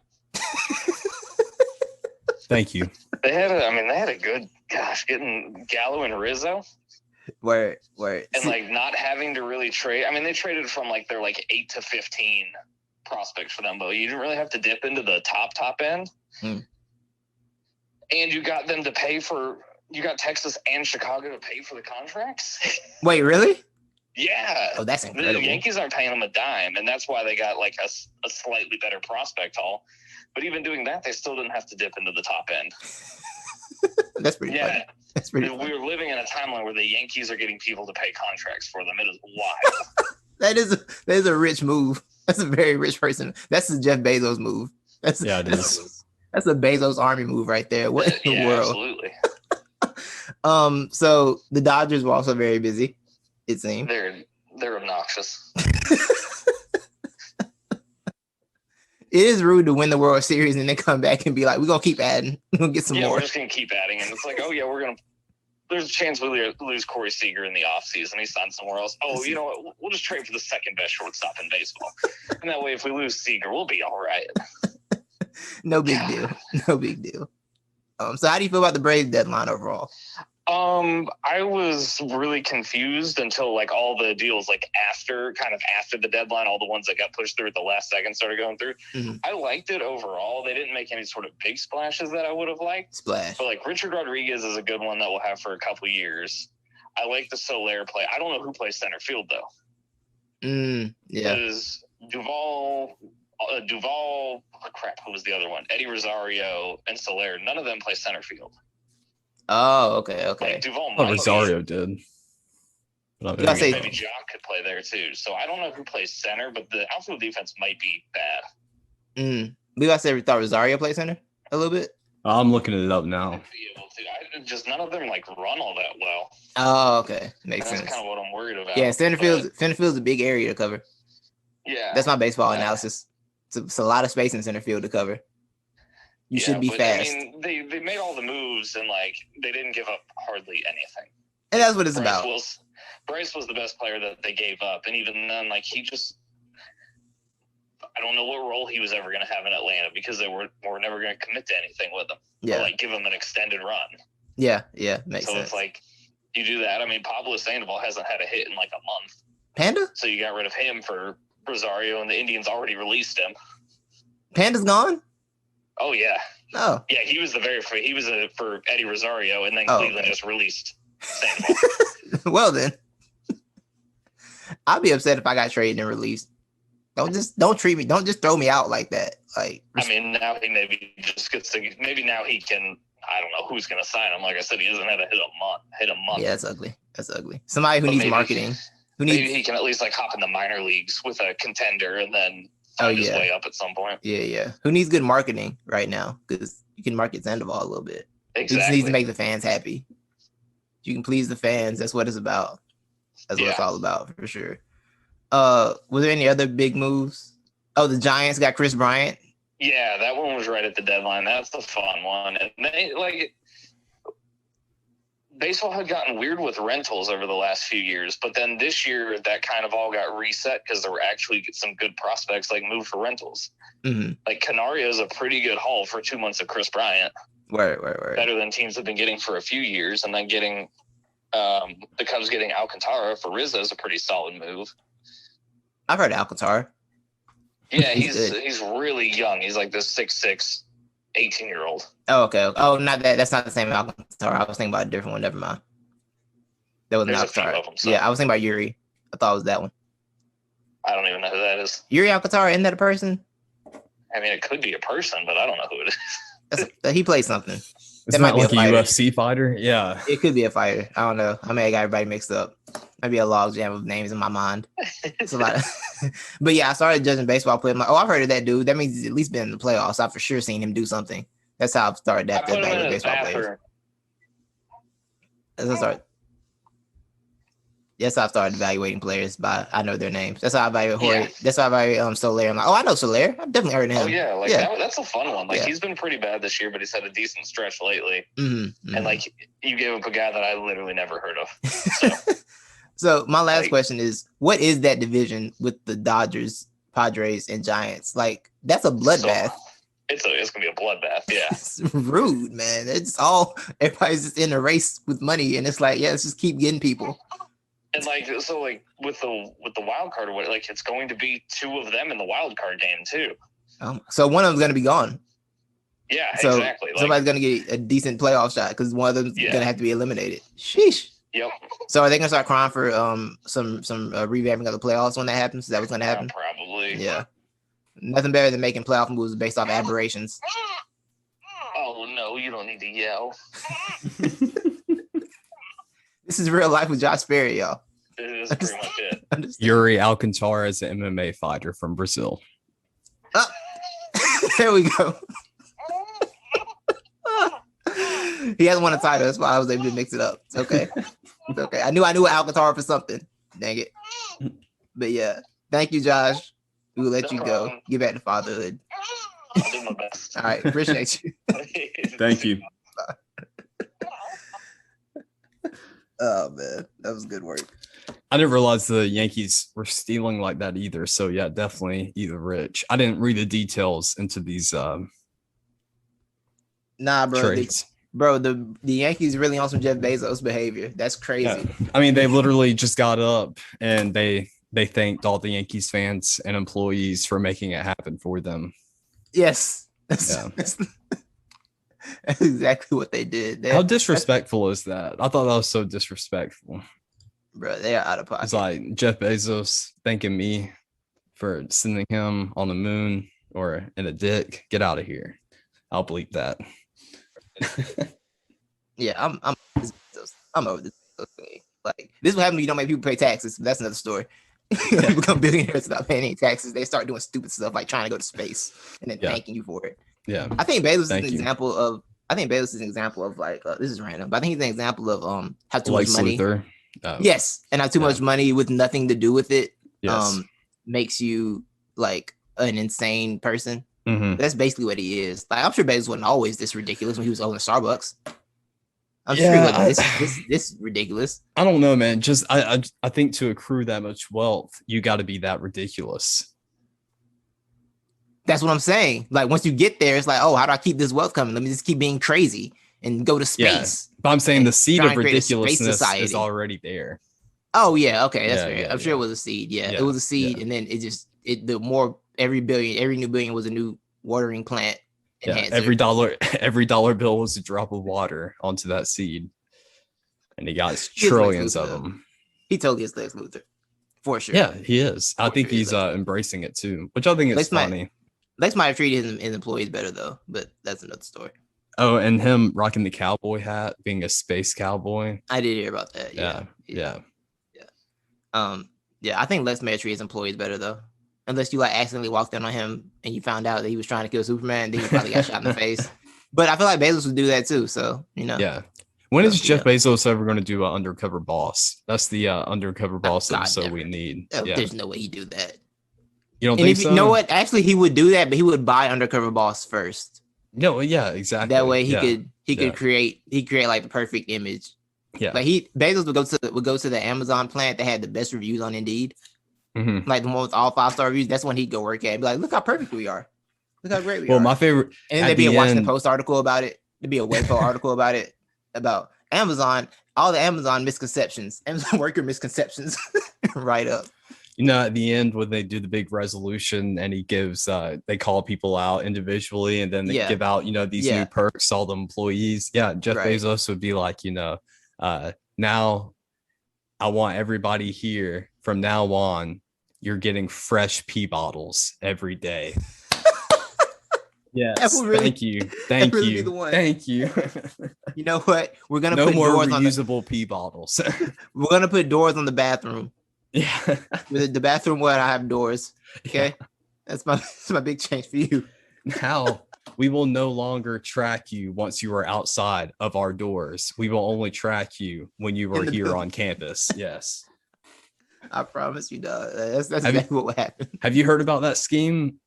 Thank you. They had a good, getting Gallo and Rizzo. Where And like not having to really trade. I mean, they traded from like their like 8 to 15 prospects for them, but you didn't really have to dip into the top end. And you got them to pay for. You got Texas and Chicago to pay for the contracts. wait, really? Yeah. Oh, that's incredible. The Yankees aren't paying them a dime, and that's why they got like a slightly better prospect haul. But even doing that, they still didn't have to dip into the top end. That's pretty funny. That's pretty funny. We're living in a timeline where the Yankees are getting people to pay contracts for them. It is wild. that is a rich move. That's a very rich person. That's a Jeff Bezos move. It is. That's a Bezos army move right there. What in the world? Absolutely. So the Dodgers were also very busy, it seemed. They're obnoxious. It is rude to win the World Series and then come back and be like, we're going to keep adding. We're going to get some more. We're just going to keep adding. And it's like, oh, yeah, there's a chance we lose Corey Seager in the offseason. He signed somewhere else. Oh, you know what? We'll just trade for the second best shortstop in baseball. And that way, if we lose Seager, we'll be all right. No big deal. No big deal. So how do you feel about the Braves deadline overall? I was really confused until like all the deals like after the deadline, all the ones that got pushed through at the last second started going through. Mm-hmm. I liked it overall. They didn't make any sort of big splashes that I would have liked. But like Richard Rodriguez is a good one that we'll have for a couple years. I like the Soler play. I don't know who plays center field though. Yeah. Because Duvall, who was the other one? Eddie Rosario and Soler. None of them play center field. Oh, okay. Like Duvall Rosario did. Maybe Jock could play there too. So I don't know who plays center, but the outfield defense might be bad. We thought Rosario played center a little bit. I'm looking it up now. None of them like run all that well. Oh, okay, makes sense. That's kind of what I'm worried about. Yeah, center field's a big area to cover. Yeah, that's my baseball analysis. It's a lot of space in center field to cover. You should be fast. I mean, they made all the moves and like they didn't give up hardly anything. And that's what it's about. Bryce was the best player that they gave up, and even then, like I don't know what role he was ever going to have in Atlanta because they were never going to commit to anything with him. Yeah, or like give him an extended run. Yeah, makes sense. So it's like you do that. I mean, Pablo Sandoval hasn't had a hit in like a month. Panda? So you got rid of him for Rosario, and the Indians already released him. Panda's gone? Oh yeah. Oh. Yeah, he was for Eddie Rosario, and then Cleveland just released Sandoval. Well then, I'd be upset if I got traded and released. Don't treat me. Don't just throw me out like that. Like I mean, now he maybe just gets to. Maybe now he can. I don't know who's going to sign him. Like I said, he hasn't had a hit a month. Yeah, that's ugly. Somebody who needs marketing. Maybe he can at least like hop in the minor leagues with a contender and then find his way up at some point. Yeah. Who needs good marketing right now? Because you can market Sandoval a little bit. Exactly. He just needs to make the fans happy. You can please the fans. That's what it's about. That's what it's all about for sure. Were there any other big moves? Oh, the Giants got Chris Bryant. Yeah, that one was right at the deadline. That's the fun one. And they baseball had gotten weird with rentals over the last few years, but then this year that kind of all got reset because there were actually some good prospects like moved for rentals. Mm-hmm. Like Canario is a pretty good haul for 2 months of Chris Bryant. Right. Better than teams have been getting for a few years, and then getting the Cubs getting Alcantara for Rizzo is a pretty solid move. I've heard Alcantara. Yeah, he's really young. He's like this 6'6", 18-year-old. Oh, okay. Oh, not that. That's not the same Alcantara. I was thinking about a different one. Never mind. That wasn't Alcantara. Yeah, I was thinking about Yuri. I thought it was that one. I don't even know who that is. Yuri Alcantara, isn't that a person? I mean, it could be a person, but I don't know who it is. He plays something. That might be like a UFC fighter. Yeah. It could be a fighter. I don't know. I may have got everybody mixed up. Maybe a log jam of names in my mind. It's a lot of but yeah, I started judging baseball play. I'm like, I've heard of that dude. That means he's at least been in the playoffs. I've for sure seen him do something. That's how I started that baseball players. That's how I started evaluating players I know their names. That's how I evaluate Jorge. Yeah. That's how I evaluate Soler. I'm like, I know Soler. I've definitely heard of him. Oh yeah, that's a fun one. Like he's been pretty bad this year, but he's had a decent stretch lately. Mm-hmm. And like you gave up a guy that I literally never heard of. So my last question is, what is that division with the Dodgers, Padres, and Giants? Like that's a bloodbath. it's gonna be a bloodbath. Yeah, It's rude, man. It's all everybody's just in a race with money, and it's like, yeah, let's just keep getting people. and like so, like with the wild card or what, like it's going to be 2 of them in the wild card game too. So one of them's gonna be gone. Yeah, So exactly. Like, somebody's gonna get a decent playoff shot because one of them's gonna have to be eliminated. Sheesh. Yep. So are they gonna start crying for some revamping of the playoffs when that happens? Is that what's gonna happen? Probably. Yeah. Nothing better than making playoff moves based off aberrations. Oh no, you don't need to yell. This is real life with Josh Sperry, y'all. It is pretty much it. Yuri Alcantara is an MMA fighter from Brazil. There we go. He hasn't won a title. That's why I was able to mix it up. It's okay. It's okay. I knew Alcantara for something. Dang it. But yeah, thank you, Josh. We will let you go. Get back to fatherhood. I'll do my best. All right. Appreciate you. Thank you. Oh man, that was good work. I didn't realize the Yankees were stealing like that either. So yeah, definitely either rich. I didn't read the details into these Nah, bro. trades. The Yankees really on some Jeff Bezos behavior. That's crazy. Yeah. I mean, they literally just got up and they thanked all the Yankees fans and employees for making it happen for them. Yes. Yeah. That's exactly what they did. How disrespectful is that? I thought that was so disrespectful. Bro, they are out of pocket. It's like Jeff Bezos thanking me for sending him on the moon or in a dick. Get out of here. I'll bleep that. Yeah, I'm over this thing. Like, this is what happens when you don't make people pay taxes. That's another story. You become billionaires without paying any taxes. They start doing stupid stuff like trying to go to space and then thanking you for it. Yeah, I think Bezos is an example of. Like this is random, but I think he's an example of how too much money. Yes, and how too much money with nothing to do with it makes you like an insane person. Mm-hmm. That's basically what he is. Like, I'm sure Bezos wasn't always this ridiculous when he was owning Starbucks. I'm sure he wasn't this ridiculous. I don't know, man. Just I think to accrue that much wealth, you got to be that ridiculous. That's what I'm saying. Like, once you get there, it's like, oh, how do I keep this wealth coming? Let me just keep being crazy and go to space. Yeah. But I'm saying the seed of ridiculousness is already there. Oh yeah, okay, that's fair. I'm sure it was a seed. Yeah, it was a seed, and then the more every new billion was a new watering plant. Enhancer. Every dollar bill was a drop of water onto that seed, and he got trillions of them. He totally is Lex Luthor, for sure. Yeah, he is. I think he's embracing it too, which I think is funny. Lex might have treated his employees better though, but that's another story. Oh, and him rocking the cowboy hat, being a space cowboy. I did hear about that. Yeah. I think Lex may have treated his employees better though. Unless you like accidentally walked in on him and you found out that he was trying to kill Superman, then he probably got shot in the face. But I feel like Bezos would do that too. So, you know. Yeah. When is Jeff Bezos ever going to do an undercover boss? That's the undercover boss episode we need. There's no way he'd do that. You don't think so? You know what? Actually, he would do that, but he would buy undercover boss first. No, yeah, exactly. That way he could create like the perfect image. Yeah. Like Bezos would go to the Amazon plant that had the best reviews on Indeed. Mm-hmm. Like the one with all 5-star reviews. That's when he'd go work at and be like, look how perfect we are. Look how great we are. Well, my favorite. And then there'd be a Washington Post article about it. There'd be a Waco article about it, about Amazon, all the Amazon misconceptions, Amazon worker misconceptions right up. You know, at the end when they do the big resolution and he gives, they call people out individually and then they give out, these new perks to all the employees. Yeah, Jeff Bezos would be like, now I want everybody here from now on, you're getting fresh pee bottles every day. Yes, thank you. Thank you. You know what? We're gonna put more doors reusable pee bottles. We're gonna put doors on the bathroom. Yeah, with the bathroom where I have doors. Okay, that's my big change for you. Now we will no longer track you once you are outside of our doors. We will only track you when you are here on campus. Yes, I promise you, dog. That's exactly what will happen. Have you heard about that scheme?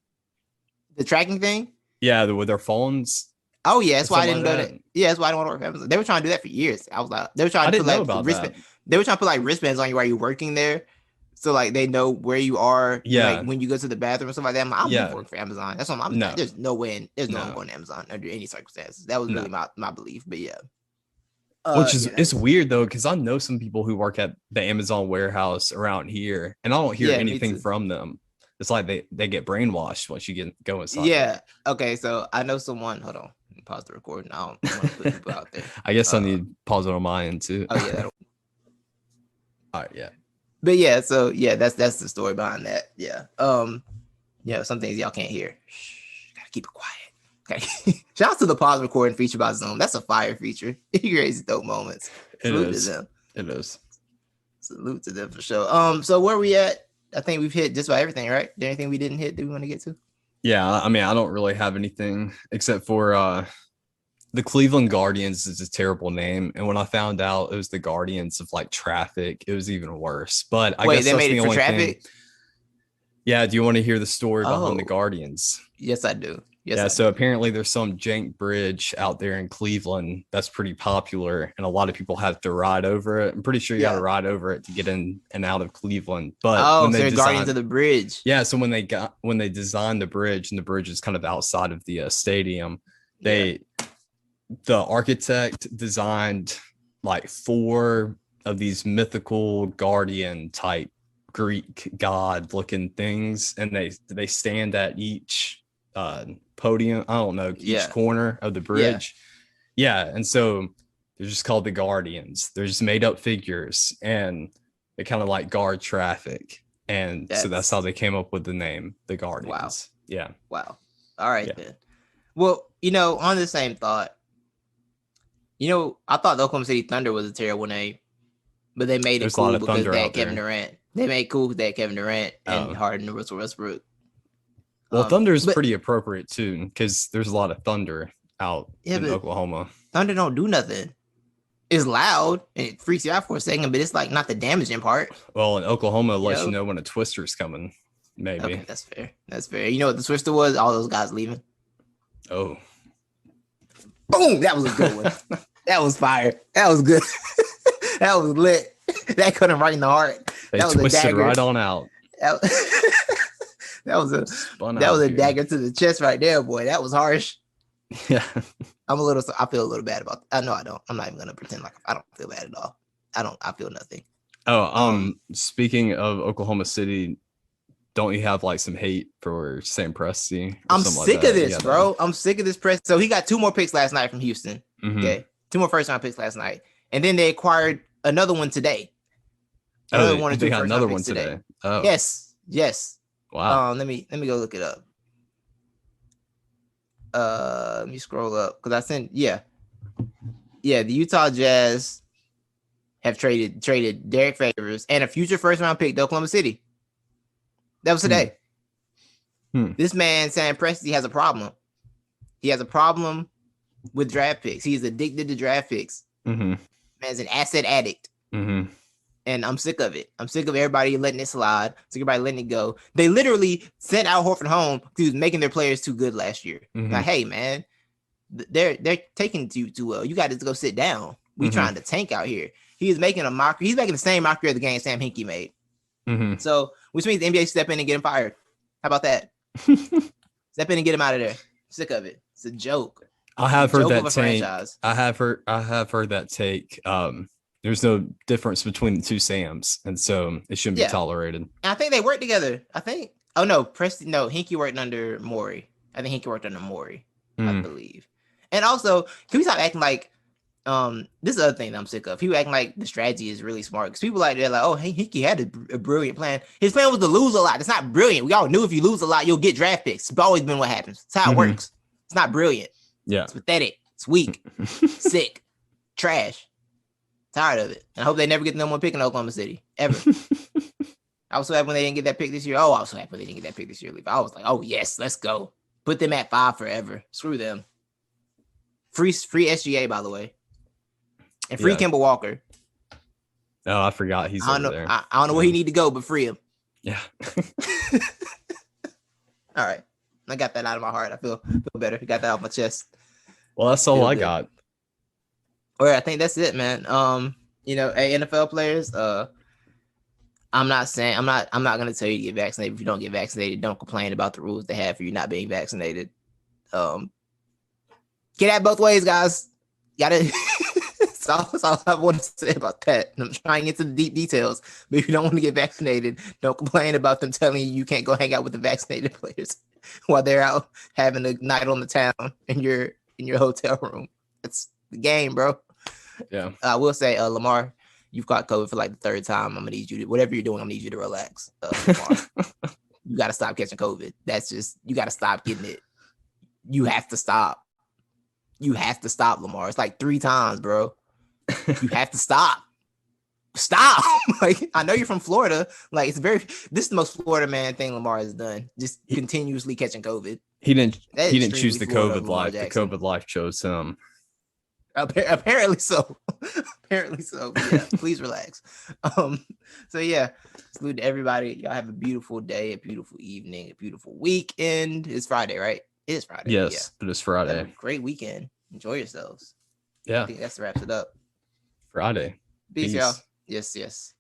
The tracking thing? Yeah, with their phones. Oh yeah, that's why I didn't go to. Yeah, that's why I don't want to work for Amazon. They were trying to do that for years. I was like, they were trying to put like wristbands. They were trying to put like wristbands on you while you're working there, So like they know where you are. Yeah. Like when you go to the bathroom and stuff like that. I'm Yeah. working for Amazon. That's what I'm. No. There's no way. There's no No. one going to Amazon under any circumstances. That was really my belief. But yeah. Which is it's weird though, because I know some people who work at the Amazon warehouse around here, and I don't hear anything from them. It's like they get brainwashed once you go inside. Yeah. Okay. So I know someone. Hold on. Pause the recording. I don't want to put people out there. I guess I need to pause it on my end too. Oh yeah. All right. Yeah. But yeah. So yeah, that's the story behind that. Yeah. Yeah. Some things y'all can't hear. Shh, gotta keep it quiet. Okay. Shout out to the pause recording feature by Zoom. That's a fire feature. It creates dope moments. Salute to them. It is. Salute to them for sure. So where we at? I think we've hit just about everything, right? There anything we didn't hit that we want to get to? Yeah, I mean, I don't really have anything except for the Cleveland Guardians is a terrible name. And when I found out it was the Guardians of like traffic, it was even worse. But I guess they that's made the it for only traffic? thing. Yeah, do you want to hear the story behind the Guardians? Yes, I do. So apparently there's some jank bridge out there in Cleveland that's pretty popular, and a lot of people have to ride over it. I'm pretty sure you got to ride over it to get in and out of Cleveland. But when they're Guardians of the Bridge. Yeah, so when they designed the bridge, and the bridge is kind of outside of the stadium, the architect designed like 4 of these mythical guardian type Greek god looking things, and they stand at each podium, I don't know, each corner of the bridge. And so they're just called the Guardians. They're just made up figures, and they kind of like guard traffic, and so that's how they came up with the name, the Guardians. Wow. All right then. Well, on the same thought, I thought the Oklahoma City Thunder was a terrible name, but they made it cool because they had Kevin Durant. They made it cool because they had Kevin Durant and Harden and Russell Westbrook. Well, Thunder is pretty appropriate too, because there's a lot of thunder out in Oklahoma. Thunder don't do nothing. It's loud and it freaks you out for a second, but it's like not the damaging part. Well, in Oklahoma, it lets you know when a twister's coming. Maybe. Okay, that's fair. That's fair. You know what the twister was? All those guys leaving. Oh. Boom! That was a good one. That was fire. That was good. That was lit. That cut him right in the heart. They that was twisted a dagger. right on out. That was a dagger to the chest right there, boy. That was harsh. Yeah. I feel a little bad about that. No, I don't. I'm not even gonna pretend like I don't feel bad at all. I feel nothing. Oh, speaking of Oklahoma City, don't you have like some hate for Sam Presti? I'm sick of this, bro. I'm sick of this press. So he got 2 more picks last night from Houston. Mm-hmm. Okay. 2 more first round picks last night. And then they acquired another one today. They got another one today. Oh. Yes. Wow. Let me go look it up. Let me scroll up because I sent the Utah Jazz have traded Derek Favors and a future first round pick to Oklahoma City. That was today. This man, Sam Presti, has a problem. He has a problem with draft picks. He's addicted to draft picks. Mm-hmm. Man's an asset addict. Mm-hmm. And I'm sick of it. I'm sick of everybody letting it slide. Sick of everybody letting it go. They literally sent Al Horford home because he was making their players too good last year. Mm-hmm. Like, hey, man, they're taking you too well. You got to go sit down. We trying to tank out here. He is making a mockery. He's making the same mockery of the game Sam Hinkie made. Mm-hmm. So, which means the NBA step in and get him fired. How about that? Step in and get him out of there. Sick of it. It's a joke. I have heard that take. I have heard that take. There's no difference between the two Sams, and so it shouldn't be tolerated. And I think they work together. I think. Oh no, Preston. No, Hinkie worked under Morey. I think Hinkie worked under Morey. I believe. And also, can we stop acting like? This is the other thing that I'm sick of. People acting like the strategy is really smart because people they're like, oh, hey, Hinkie had a brilliant plan. His plan was to lose a lot. It's not brilliant. We all knew if you lose a lot, you'll get draft picks. It's always been what happens. It's how it works. It's not brilliant. Yeah, it's pathetic. It's weak. Sick. Trash. Tired of it. And I hope they never get the number 1 pick in Oklahoma City ever. I was so happy when they didn't get that pick this year. Oh, I was so happy when they didn't get that pick this year. I was like, oh yes, let's go. Put them at 5 forever. Screw them. Free SGA, by the way. And free Kemba Walker. Oh, I forgot he's over there. I don't know where he need to go, but free him. Yeah. All right. I got that out of my heart. I feel better. Got that off my chest. Well, that's all I got. All right, I think that's it, man. NFL players. I'm not gonna tell you to get vaccinated. If you don't get vaccinated, don't complain about the rules they have for you not being vaccinated. Get that both ways, guys. Gotta that's all I want to say about that. I'm trying to get to the deep details, but if you don't want to get vaccinated, don't complain about them telling you can't go hang out with the vaccinated players while they're out having a night on the town in your hotel room. It's the game, bro. Yeah. I will say, Lamar, you've got COVID for like the third time. I'm gonna need you to, whatever you're doing, I'm gonna need you to relax. Lamar. You gotta stop catching COVID. That's just, you gotta stop getting it. You have to stop. You have to stop, Lamar. It's like 3 times, bro. You have to stop. Stop. Like, I know you're from Florida. Like, this is the most Florida man thing Lamar has done. Just continuously catching COVID. He didn't choose the Florida COVID life. The COVID life chose him. Apparently so. Apparently so. But yeah, please relax. So yeah, salute to everybody. Y'all have a beautiful day, a beautiful evening, a beautiful weekend. It's Friday, right? It is Friday. Yes, yeah. It is Friday. Have a great weekend. Enjoy yourselves. Yeah. I think that wraps it up. Friday. Peace, y'all. Yes.